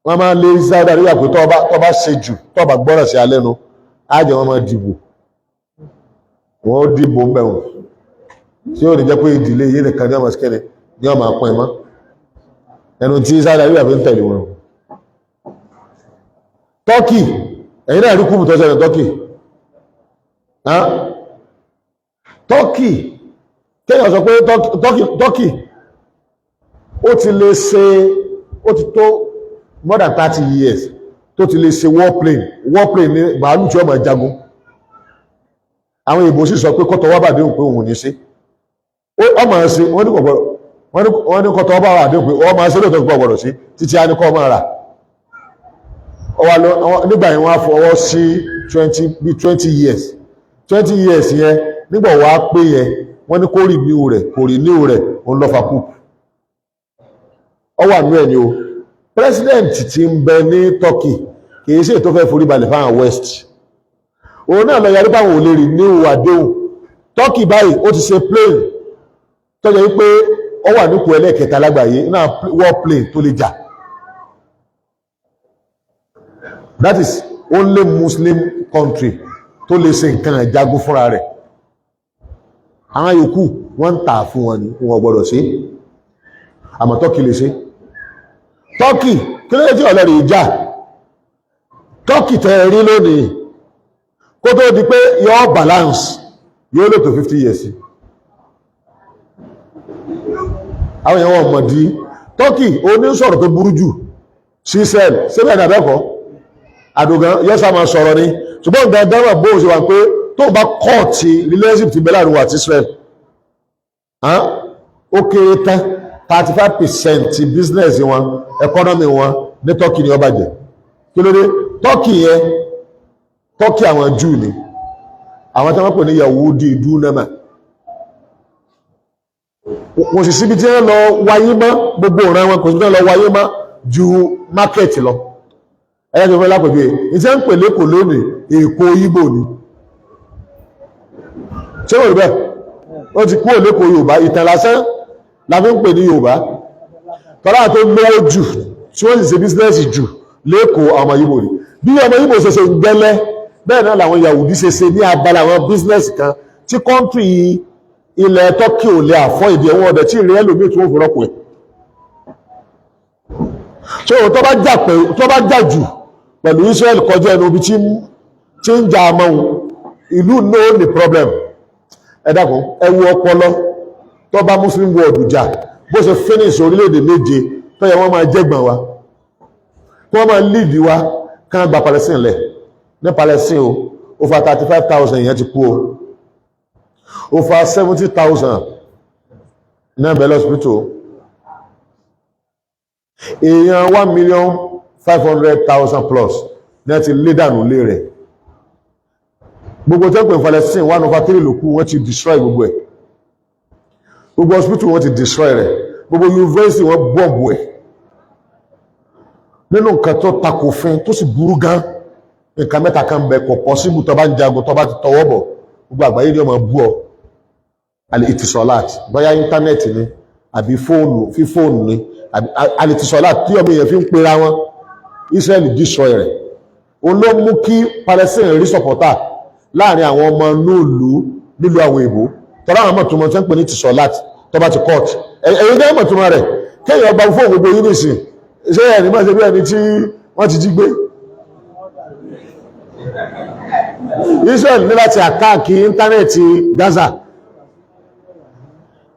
wọ́n máa lé Saudi Arabia pé tọ́ bá ṣe jù tọ́ bá gbọ́rọ̀ sí alẹ́nu á jẹ́ wọ́n máa dìbò wọ́n dìbò mẹ́wọ̀n tí ó ní jẹ́ pé ìdílé yìí nìkan ní ọmọ sikẹ́ni ní ọmọ apọ̀ ẹ̀mọ́ ẹnu tí Saudi Arabia fi ń tẹ̀lé wọn. Turkey ẹ̀yin náà rí kúmù tó ṣẹlẹ̀ Turkey kéèyàn sọ pé Turkey ó ti lè ṣe ó ti tó more than 30 years tó ti lè ṣe warplane ní bàálù tí ó máa jagun àwọn ìbò sì sọ pé kọ́tọ̀ wá bàdé òun pé òun ní sí ọmọ ṣe wọ́n ní kọ́tọ̀ wá bàdé òun pé ọmọ ṣe lóòótọ́ púpọ̀ gbọ́dọ̀ sí títí a ní kọ́ máa rà nígbà yẹn wọ́n á fọwọ́ sí 20 years yẹn nígbà wọ́n á pé yẹn wọ́n ní kó renew rẹ̀ òun lọ́fà kú ọ wà nú ẹ̀ ni o president ti ń bẹ ní Turkey kìí ṣe tó fẹ́ forí balẹ̀ fáwọn West òun náà lọ yarí báwọn ò lè renew àdéhùn Turkey báyìí ó ti ṣe plane tọ́jọ́ wípé ọ wà nípò ẹlẹ́ẹ̀kẹta lágbàáyé náà war plane tó lè jà that is only Muslim country tó lè ṣe nǹkan ìjagun fúnra rẹ̀ àwọn yòókù wọ́n ń tà fún wọn ni wọ́n gbọ́dọ̀ ṣe àmọ́ Turkey lè ṣe Turkey kí ló dé tí ọ̀lẹ́rìí ìjà Turkey tẹ́ rí lónìí kó tó di pé yóò balance yóò lò tó 50 years àwọn èèyàn wọn mọ̀ dí Turkey onísọ̀rọ̀ tó burú jù sí Israel síbẹ̀ nàbẹ́kọ̀ọ́ àdògán yọ́sà máa sọ̀rọ̀ ní ṣùgbọ́n ìgbàgbọ́n wà bóò sí wà pé tó bá kọ́ọ̀tì relationship ti bẹ́lá àríwá àti Israel ó kéré tán 35% ti business wọn economy wọn ní Turkey ni ó bàjẹ́ kí ló dé Turkey yẹn Turkey àwọn Júù ni àwọn tí wọ́n pè ní Yahudi dúnẹ́mà wọ́n sì síbi tí wọ́n lọ wáyé mọ́ gbogbo ọ̀ràn wọn kò sí tí wọ́n lọ wáyé mọ́ ju market lọ ẹ̀yẹ́ tó fẹ́ lápẹ̀jú ẹ̀ ìṣẹ́ ń pè lẹ́kọ̀ọ́ lónìí Èkó Ìgbò ni ṣé wọ́n rí bẹ́ẹ̀ ó ti kúrò lẹ́kọ̀ọ́ Yorùbá ìtàn lásán la fi ń pè ní Yorùbá tọ́lá tó gbówó jù tí wọ́n sì ṣe bísínẹ́sì jù lẹ́kọ̀ọ́ ọmọ Ìgbò ni bí ọmọ Ìgbò ṣe ṣe ń gbẹ́lẹ́ bẹ́ẹ̀ náà làwọn Yahudi ṣe ṣe ní abala àwọn bísínẹ́sì kan tí kọ́ńtì ilẹ̀ Tọ́kì ò lè àfọ́ ìdí ẹ̀wọ̀n ọ̀dẹ̀ tí ìrìn ẹlòmíì tí wọ́n fi rọ́pò ẹ̀ so tó bá jà jù pẹ̀lú Israel kọjá ẹnu ibi tí ń jà àmọ́ ìlú náà ní problem ẹ dákun ẹ wo ọpọlọ tó bá Muslim world jà bó ṣe finish orílẹ̀-èdè méje tó yẹ wọ́n máa jẹ́gbọ̀n wa kí wọ́n máa lead wa kán gba Palestine lẹ̀ ní Palestine o over 35,000 yẹn ti kú o over 70,000 náà bẹ̀rẹ̀ hospital èèyàn 1,500,000 plus ní ti lé dànù lé rẹ̀ gbogbo tó pè Palestine 1/3 ló kú wọ́n ti destroy gbogbo ẹ̀ gbogbo hospital wọ́n ti destroy rẹ̀ gbogbo university wọ́n bọ́ọ̀bù ẹ̀ nínú nǹkan tó takòfin tó sì burú gan nǹkan mẹ́ta kan bẹ kò possible tó bá ń jagun tó bá ti tọwọ́ bọ̀ gbogbo àgbáyé ni ọmọ bú ọ àlè ìtìsọ̀láàt bóyá íńtánẹ́ẹ̀tì ni àbí fífóònù ni àlè ìtìsọ̀láàt tí ọmọ èèyàn fi ń pera wọn Israel destroy rẹ̀ òun ló mú kí Palestine rí sọ̀pọ̀tà láàrin àwọn ọmọ nílùú àwọn èbó tọ́lá àwọn mọ̀túnmọ̀ tí wọ́n ń pè ní ìtìsọ̀láàt tó bá ti court ẹ̀yìn gẹ́gẹ́ mọ̀túnmọ̀ rẹ̀ kéèyàn ọba fún gbogbo yìí nìsín ṣé ẹni máa ṣe bí ẹni tí wọ́n ti jí gbé Israel ní láti àkáàkì íńtánẹ́ẹ̀tì Gaza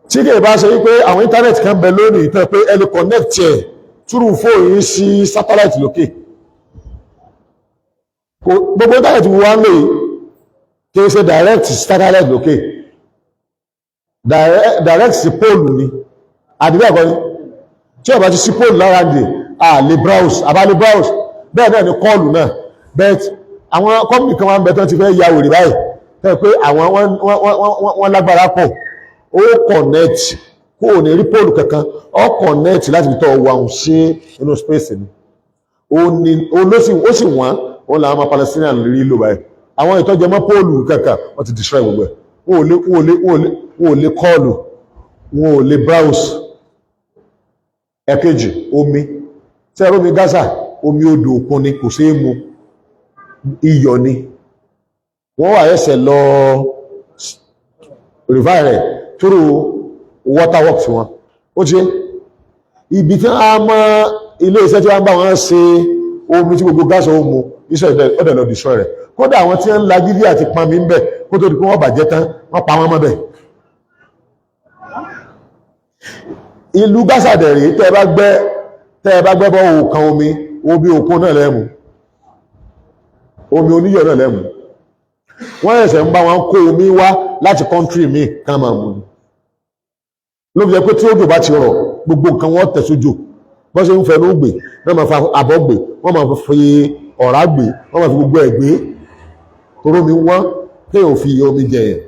tí kìí bá ṣe wípé àwọn íńtánẹ́ẹ̀tì kan bẹ lónìí ìtàn pé ẹni connect ẹ̀ túrù fóònù sí satellite lókè gbogbo íńtánẹ́ẹ̀tì wọ́n lè kìí ṣe direct satellite lókè direct sí pole ni àdìbẹ́ ẹ̀kọ́ ni tí ọba ti sí pole lára dè lè browse àbálẹ̀ browse bẹ́ẹ̀ náà ni kọlù náà but àwọn kọ́mpì kan wọ́n bẹ̀ tán ti fẹ́ ya wèrè báyìí tẹ́ pé àwọn wọ́n lágbára pọ̀ ó connect kó o ní rí pole kankan ó connect láti fi tọ́ wàhùn sí inú space ni ó sì wọ́n òun làwọn ọmọ Palestinian rí lò báyìí àwọn ìtọ́jẹmọ́ pole kankan wọ́n ti destroy gbogbo ẹ̀ wọn ò lè kọlù wọn ò lè browse ẹ̀kejì omi tí ẹ̀rọ mi Gaza omi odò òkun ni kò ṣeé mu iyọ̀ ni wọ́n wà ẹsẹ̀ lọ rìváì rẹ̀ through water works wọn ó jẹ́ ibi tí wọ́n mọ́ ilé iṣẹ́ tí wọ́n bá wọn ṣe omi tí gbogbo gáàsì ó mu iṣẹ́ ọ̀dẹ̀ lọ destroy rẹ̀ kódà àwọn tí wọ́n ń la gidi àti pami ń bẹ̀ kó tó di pé wọ́n bàjẹ́ tán wọ́n pa wọ́n mọ́ bẹ̀ ìlú Gaza dẹ̀rí tẹ́ ẹ bá gbẹ́ bọ́ òkan omi òkun náà lẹ́mù omi oníyọ̀ náà lẹ́mù wọ́n ẹ̀sẹ̀ ń bá wọn kó omi wá láti kọ́ntírì míì ká máa mú ló fi jẹ́ pé tí òjò bá ti rọ̀ gbogbo nǹkan wọ́n tẹ̀ sójò bọ́ ṣe ń fẹ́ ló gbè wọ́n máa fa àbọ̀ gbè wọ́n máa fi ọ̀rá gbè wọ́n máa fi gbogbo ẹ̀ gbé toró mi wọ́n kéèyàn fi omi jẹ̀yẹ̀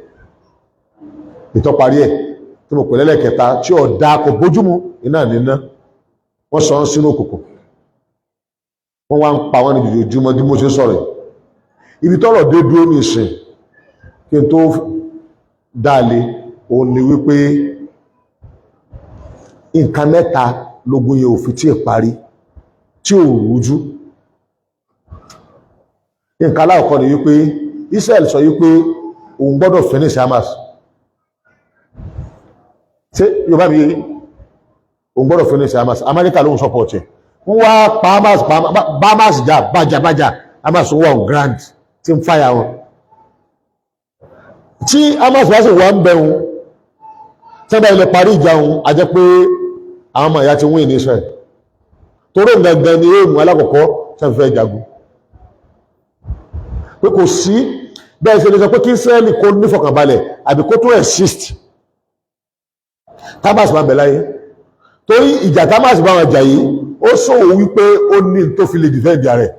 ìtọ́parí ẹ̀ tí mo pè lẹ́lẹ́kẹta tí ọ̀dà kò bójúmu iná níná wọ́n sọ sínú òkùnkùn wọ́n wá ń pa wọ́n ní ojoojúmọ́ bí mo ṣe sọ̀rọ̀ ibi tọ́rọ̀ dé dúró ní ìsìn kí n tó dáalé òun ni wípé nǹkan mẹ́ta lógun yẹn ò fi tí ì parí tí ò rújú nǹkan aláwọ̀kọ́ ni wípé Israel sọ wípé òun gbọ́dọ̀ finish Hamas ṣé Yorùbá mi òun gbọ́dọ̀ finish Hamas Amẹ́ríkà ló ń support ẹ̀ wọ́n wá pa Hamas jà bájàbájà Hamas wọ́n grand tí ń fàyà wọn tí Hamas wá sì wọ́n ń bẹ̀rún tẹ́bà ilẹ̀ parí ìjà wọn a jẹ́ pé àwọn ọmọ ìyá ti win ní Israel toró gangan ni èèmù alákọ̀ọ́kọ́ tẹ́ fẹ́ jagun pé kò sí bẹ́ẹ̀ ṣe lè sọ pé kí Israeli kó nífọ̀kànbalẹ̀ àbí kó tó exist Hamas máa bẹ̀ láyé torí ìjà Hamas bá wọn jà yìí ó sòwò wípé ó ní tó fi lè defend rẹ̀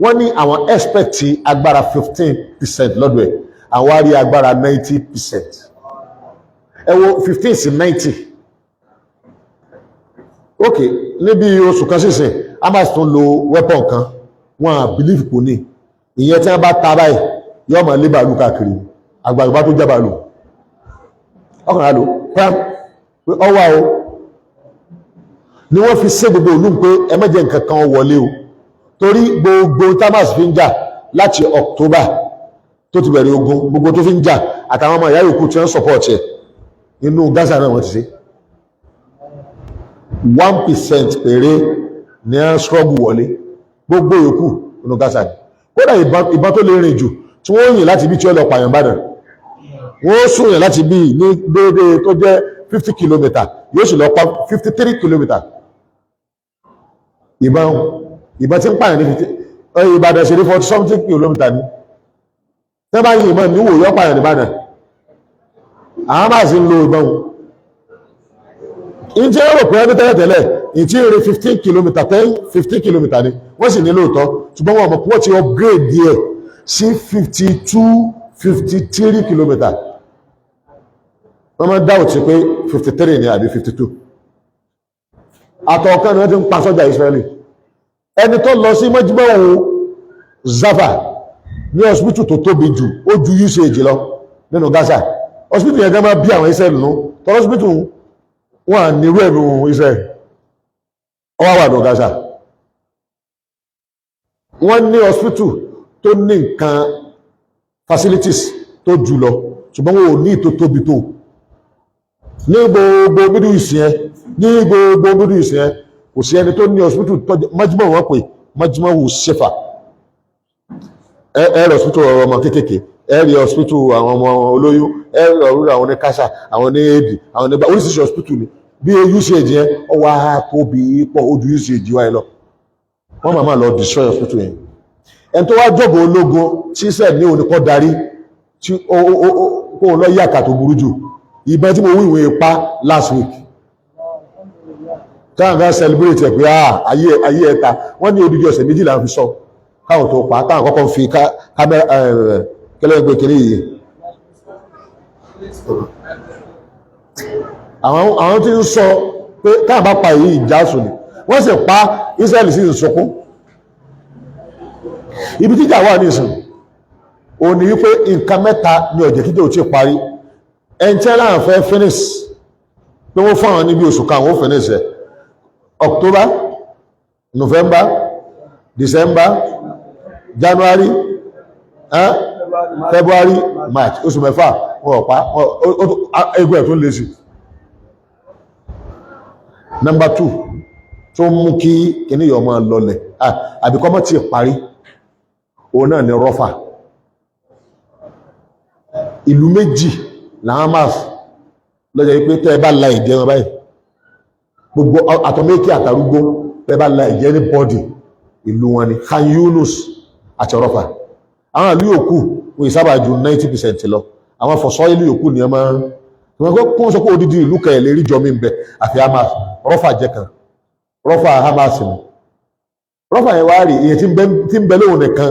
wọ́n ní àwọn expect agbára 15% lọ́dọ̀ ẹ̀ àwọn á rí agbára 90%. Ẹ wo 15 sí 90. Ok, níbi oṣù kan sísìn Hamas tún lo weapon kan wọn à believe kò ní ìyẹn tí wọ́n bá ta báyìí yóò máa lé bàálù káàkiri àgbàgbà tó jẹ́ bàálù ọkùnrin àlò pram pé ọwà o ni wọ́n fi ṣe gbogbo ìlú pé ẹ má jẹ́ nǹkan kan wọlé o torí gbogbo Hamas fi ń jà láti October tó ti bẹ̀rẹ̀ ogun gbogbo tó fi ń jà àtàwọn ọmọ ìyá yòókù tí wọ́n support ẹ̀ inú Gaza náà wọ́n ti ṣe 1% péré ní ẹ́ struggle wọlé gbogbo yòókù inú Gaza ni kódà ìbọn tó lè rìn jù tí wọ́n yìn láti bí tí ó lọ pààyàn Ìbàdàn wọ́n sún yàn láti bí ní déédéé tó jẹ́ 50 km yóò sì lọ pa 53 km ìbọn tí ń pààyàn ní Ìbàdàn ṣe ní 40 something km ní tẹ́ bá yìn ìbọn níwò yọ́ pààyàn Ìbàdàn àwọn máa sì ń lo ìbọn in tí ó rò pé ẹni tẹ́lẹ̀tẹ́lẹ̀ in tí rí 15 km 15 km ni wọ́n sì ní lóòótọ́ ṣùgbọ́n wọn mọ̀ pọ́ ti upgrade díẹ̀ sí 53 km wọ́n máa dáwò tí pé 53 ní àbí 52 àtọ̀ọ̀kan ni wọ́n ti ń pa sọ́jà Israeli ẹni tó lọ sí mọ́jímọ́ Zafa ní hospital tó tóbi jù ó ju usage lọ nínú Gaza hospital yẹn gan máa bí àwọn Israeli nù tọ́ hospital wọ́n à nírú ẹ̀nu Israeli ọwá wà ní Gaza wọ́n ní hospital tó ní nǹkan facilities tó jù lọ ṣùgbọ́n wọ́n ò ní ìtò tóbi tó ní gbogbo Middle East yẹn kò sí ẹni tó ní hospital tọ́jú májúmọ̀ wọ́n pè májúmọ̀ wò ṣẹ́fà ẹ̀rọ hospital ọmọ kéékèèké ẹ̀rọ hospital àwọn ọmọ olóyún ẹ̀rọ ọ̀rúnrún àwọn ní kásà àwọn ní èdè àwọn ní oríṣiríṣi hospital ni bí usage yẹn ọwọ́ tóbi pọ̀ ojú usage wáyé lọ wọ́n máa lọ destroy hospital yẹn ẹni tó wá jọ̀bọ̀ ológun tí sẹ́ẹ̀ ní oníkọ́ darí tí ó lọ yàkà tó burú jù ìbọn tí mo wí ìwé pa last week táwọn kan celebrate ẹ̀ pé ayé ẹ̀ta wọ́n ní odidi ọ̀sẹ̀ méjìlá fi sọ káwọn tó pa táwọn kọ́kọ́ fi kámẹ́rà kẹlẹ́gbẹ̀ kiri yìí àwọn tí ń sọ pé táwọn bá pa èyí ìjásùn ni wọ́n sì pa Israel sí ìsọkún ibi tíjà wà ní ìsìn ò ní wípé nǹkan mẹ́ta ní ọ̀jẹ̀ kíjẹ́ ò tí parí ẹnjẹ́ láàrín fẹ́ finish pé wọ́n fún àwọn níbi oṣù kan wọ́n finish ẹ̀ October November December January February March oṣù mẹ́fà wọ́n ọ̀pá ẹgbẹ́ tó lè sí number 2 tó mú kí kìníyàn máa lọlẹ̀ àbíkọ́ mọ́ tí parí òun náà ni rọ́fà ìlú méjì láwọn máa lọ́jọ́ wípé tẹ́ bá la ìjẹ́ wọn báyìí gbogbo àtọ́mẹ́kì àtàrúgbó tẹ́ bá la ìjẹ́ ní bọ́dì ìlú wọn ni Khan Yunus àti rọ́fà àwọn ìlú yòókù wọ́n ìsábà ju 90% lọ àwọn fọ̀sọ́ ìlú yòókù ni wọ́n kún sọ pé odidi ìlú kẹ̀ lè rí jọ mí bẹ àfi Hamas rọ́fà jẹ́ kan rọ́fà Hamas ni rọ́fà yẹn wá rí iye tí ń bẹ lóhun nìkan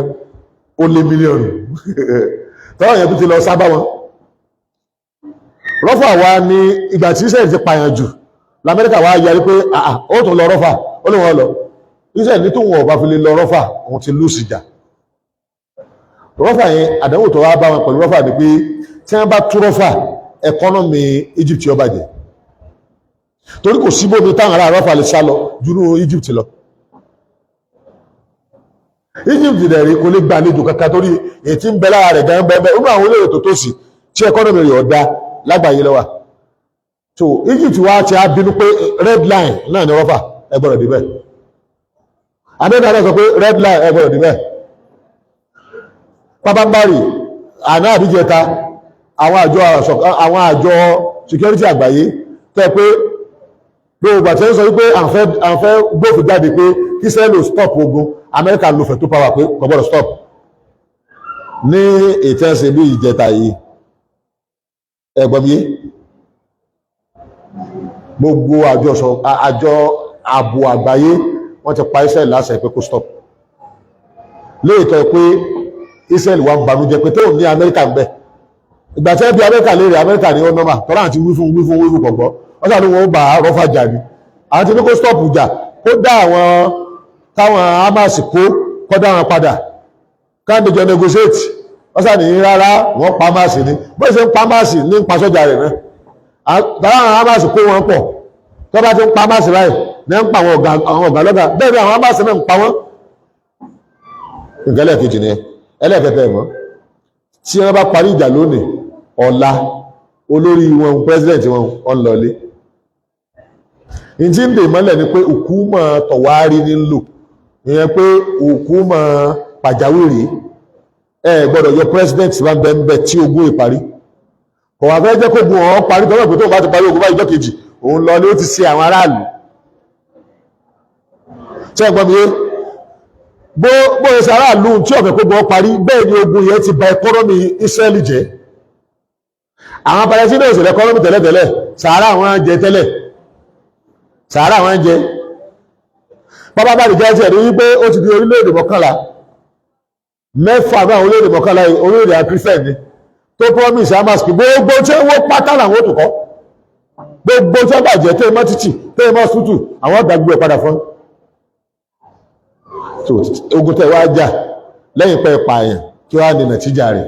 ó lé mílíọ̀nù tọ́wọ́ yẹn tó ti lọ sábà wọn rọ́fà wá ní ìgbà tí Israel ti pààyàn jù l'Amẹ́ríkà wá yarí pé ó tún lọ rọ́fà ó lè wọ́n lọ Israel ní tó wọn ọba fi lè lọ rọ́fà òun ti lù síjà rọ́fà yẹn àdánwò tó wá bá wọn pẹ̀lú rọ́fà ni pé tí wọ́n bá tú rọ́fà ẹkọ́nọ́mì Egypt yó bàjẹ́ torí kò síbòmí táwọn ará rọ́fà lè sá lọ jùlọ Egypt lọ Egypt dẹ̀rí kò lè gbà àlejò kankan torí èyí tí ń bẹ lára rẹ̀ gan bẹ́ẹ̀ ó ní àwọn olóòrò tó tòsí tí ẹkọ́nọ́mì rẹ̀ ọ̀dá lágbàáyé lọ́wà so Egypt wá ti á bínú pé red line náà ní rọ́fà ẹ gbọ́dọ̀ débẹ̀ Amẹ́ríkà náà sọ pé red line ẹ gbọ́dọ̀ débẹ̀ pápánbárì àná àbíjẹta àwọn àjọ security àgbáyé tẹ́ pé gbogbo àti ẹ́ sọ wípé àǹfẹ́ gbófin jáde pé kí sẹ́lò stop ogun Amẹ́ríkà ló fẹ̀ tó power pé kò gbọ́dọ̀ stop ní ìtẹ́sẹ̀ bí ìjẹta yìí ẹgbọ́mí gbogbo àjọ ààbò àgbáyé wọ́n ti pa Israel láṣẹ pé kó stop léètọ́ pé Israel wà ń banújẹ́ pé tó ní Amẹ́ríkà ń bẹ ìgbà tí ẹbí Amẹ́ríkà léèrè Amẹ́ríkà ní ọ̀nà máa tọ́lá àti wífún pọ̀gbọ́ wọ́n sàánú wọn bá rọ́fà jà ní àwọn tí ní kó stop jà kó dá àwọn táwọn Hamas kó kọ́dá wọn padà káàdìjọ negotiate wọ́n sà ní rárá wọ́n pa Hamas ní bó ṣe ń pa Hamas ní pa sọ́jà rẹ̀ náà táwọn Hamas kó wọn pọ̀ tó bá ti ń pa Hamas láì ní ń pa àwọn ọ̀gá lọ́gà bẹ́ẹ̀ ni àwọn Hamas náà ń pa wọ́n. nǹkan ẹlẹ́ẹ̀kejì ni ẹlẹ́ẹ̀kẹta ẹ̀mọ́ tí wọ́n bá parí ìjà lónìí ọ̀la olórí wọn president wọn ọ̀n lọlé ìdí ń dè mọ́lẹ̀ ni pé òkúmọ̀ tọ̀wárí ní lò ìyẹn pé òkúmọ̀ pàjáwìrì gbọ́dọ̀ yọ president bá bẹ́ẹ̀ tí ogún ìparí kò wá fẹ́ jẹ́ kó gun ọ̀hún parí tọ́lọ̀ pé tó bá ti parí ogun bá ìjọ kejì òun lọ ní ó ti ṣe àwọn aráàlú tí ẹgbọ́n mi yé bó ṣe aráàlú tí ọ̀fẹ́ kó gun ọ parí bẹ́ẹ̀ ni ogun yẹn ti ba ẹkọ́nọ́mì Israẹli jẹ́ àwọn Palestinian òṣèlú ẹkọ́nọ́mì tẹ́lẹ̀tẹ́lẹ̀ sàárà wọn jẹ tẹ́lẹ̀ sàárà wọn jẹ bábá bá rí jẹ́ rí wípé ó ti di orílẹ̀-èdè mọ́kànlá mẹ́fà náà orílẹ̀-èdè mọ́kànlá orílẹ̀-èdè akírísẹ́ ni tó promise Hamas kí gbogbo tí wọ́n pátá làwọn òtù kọ́ gbogbo tí wọ́n bàjẹ́ tẹ́ mọ́ títì tẹ́ mọ́ tútù àwọn ọ̀dà gbogbo padà fún ogun tẹ́ wá jà lẹ́yìn pẹ́ pààyàn kí wá ní nàtíjà rẹ̀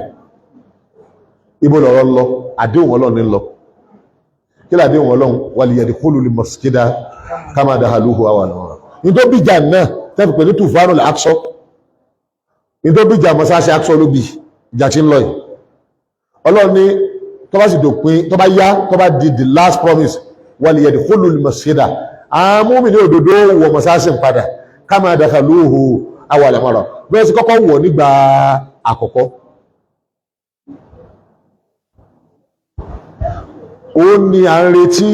ibo lọ̀rọ̀ lọ àdéhùn Ọlọ́run ní lọ kí làdéhùn Ọlọ́run waliyadkhulu al-masjida kama dakhaluhu awwala marra ní tó bíjà náà tẹ́fì pé ní tufanul Aqsa ní tó bíjà mọ́sáṣẹ́ Aqsa ló bí ìjà tí ń lọ yìí Ọlọ́run ní tó bá sì dòpin tó bá yá tó bá di the last promise waliyadkhulu al-masjida àwọn mùmínì òdodo wọ mọ́sáṣẹ́ padà kama dakhaluhu awwala marra bẹ́ẹ̀ sí kọ́kọ́ wọ̀ nígbà àkọ́kọ́ ó ní à ń retí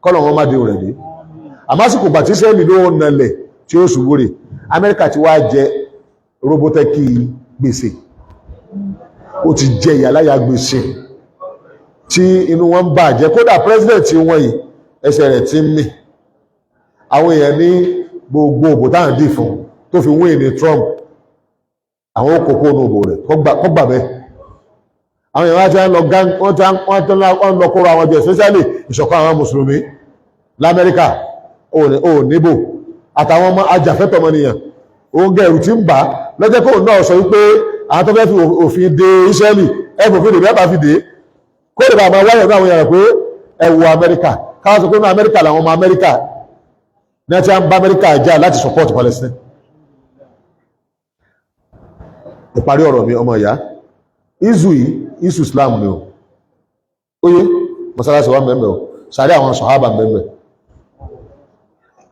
kọ́lọ̀ wọn má dé rẹ̀ dé àmásìkò gbà tí Ísírẹ́lì ló ń nalẹ̀ tí ó ṣubú rẹ̀ Amẹ́ríkà ti wá jẹ robotẹ́kì gbèsè ó ti jẹ ìyàláyà gbèsè tí inú wọn bà jẹ́ kódà president wọn yìí ẹsẹ̀ rẹ̀ ti ń mì àwọn èèyàn ní gbogbo òbò táwọn dì fún tó fi wín ní Trump àwọn òkòkò ònàbò rẹ̀ kọ́gbà bẹ́ẹ̀ àwọn èèyàn wá tí wọ́n lọ kóra àwọn jẹ́ especially ìṣọ̀kan àwọn mùsùlùmí l'Amẹ́ríkà ò níbò àtàwọn ọmọ ajàfẹ́tọ̀ ọmọnìyàn òun gẹ̀rù tí ń bà lọ́jẹ́ kó náà sọ wípé àwọn tó fẹ́ fi òfin de Ísírẹ́lì ẹgbòfin lè bá fi dé kó lè bá àwọn wáyọ̀ náà àwọn èèyàn pé ẹwọ Amẹ́ríkà káwọn sọ pé ní Amẹ́ríkà làwọn ọmọ Amẹ́ríkà ní àti àmbá Amẹ́ríkà jà láti support Palestine. ìparí ọ̀rọ̀ mi ọmọ ìyá isu yìí isu Islam ni o oye mọ́sálásí wa mẹ́mẹ́ o sàárì àwọn sọ̀hábà mẹ́mẹ́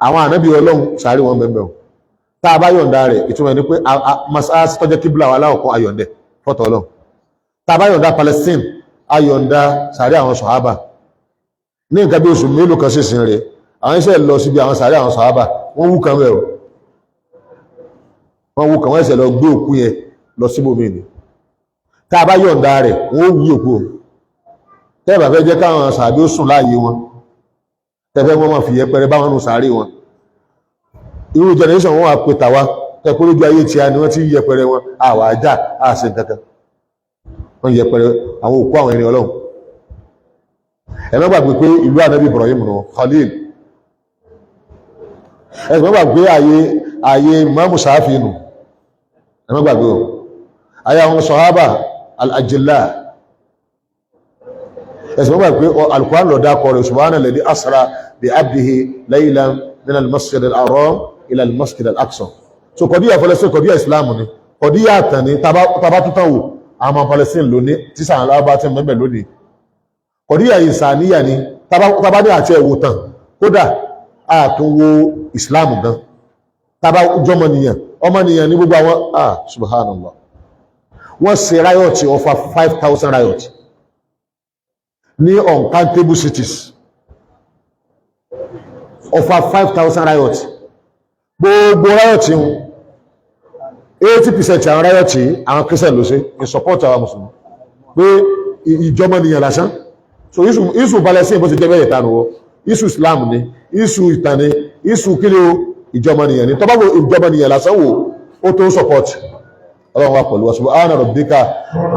àwọn ànábì Ọlọ́run sàárì wọn mẹ́mẹ́ o tá a bá yọ̀ǹda rẹ̀ ìtumọ̀ ní pé mọ́sálásí tọ́jẹ́ kíbla wa aláwọ̀kọ́ ayọ̀ǹdẹ̀ fọ́tọ̀ Ọlọ́run tá a bá yọ̀ǹda Palestine ayọ̀ǹda sàárì àwọn sọ̀hábà ní nǹkan bí oṣù mélòó kan sí ìsìn rẹ̀ àwọn iṣẹ́ lọ síbi àwọn sàárì àwọn sọ̀hábà wọ́n wú kan mẹ́ o wọ́n wú kan wọ́n ẹsẹ̀ lọ gbé òkú yẹn lọ síbòmí ni tá a bá yọ̀ǹda rẹ̀ wọ́n wú òkú tẹ́ẹ̀bà fẹ́ jẹ́ káwọn sàárì ó sùn láàyè wọn tẹ́fẹ́ wọ́n máa fi yẹpẹrẹ bá wọn nù sàárì wọn irú generation wọn wà pé tàwa tẹ́kọ́ lójú ayé tí a ni wọ́n ti yẹpẹrẹ wọn àwà ajá àṣẹ kankan wọ́n yẹpẹrẹ àwọn òkú àwọn ẹni Ọlọ́run ẹ má gbàgbé pé ìlú ànábì Ibrahim nù Khalil ẹ má gbàgbé ààyè Imam Shafi nù ẹ má gbàgbé o ayé àwọn sọ̀hábà al-ajilla ẹ̀sìn mọ́gbà pé al-Qur'an lọ dákọ̀ rẹ̀ subhana alladhi asra bi abdihi laylan min al-masjid al-haram ila al-masjid al-aqsa so kọ̀díyà Palestine kọ̀díyà Islam ni kọ̀díyà àtàn ni tàbá tútàn wò àwọn Palestine lóní tí sàn aláwọ̀ tí mẹ́mẹ́ lónìí kọ̀díyà ìsàníyà ni tàbá ní àti ẹ̀wò tàn kódà àtúnwò Islam gan tàbá jọmọnìyàn ọmọnìyàn ní gbogbo àwọn subhanallah wọ́n ṣe riot over 5,000 riot ní uncountable cities over 5,000 riot gbogbo riot yìí 80% àwọn riot yìí àwọn Christian ló ṣe in support àwọn Muslim pé ìjọmọnìyàn lásán so isu Palestine bó ṣe jẹ́ bẹ́ẹ̀ ìtànù wọ isu Islam ni isu ìtàn ni isu kílò ìjọmọnìyàn ni tọ́bá ìjọmọnìyàn lásán wò ó tó support ọlọ́run wa pẹ̀lú wa subhana rabbika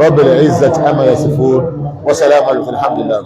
rabbil izzati amma yasifun wa salamun alhamdulillah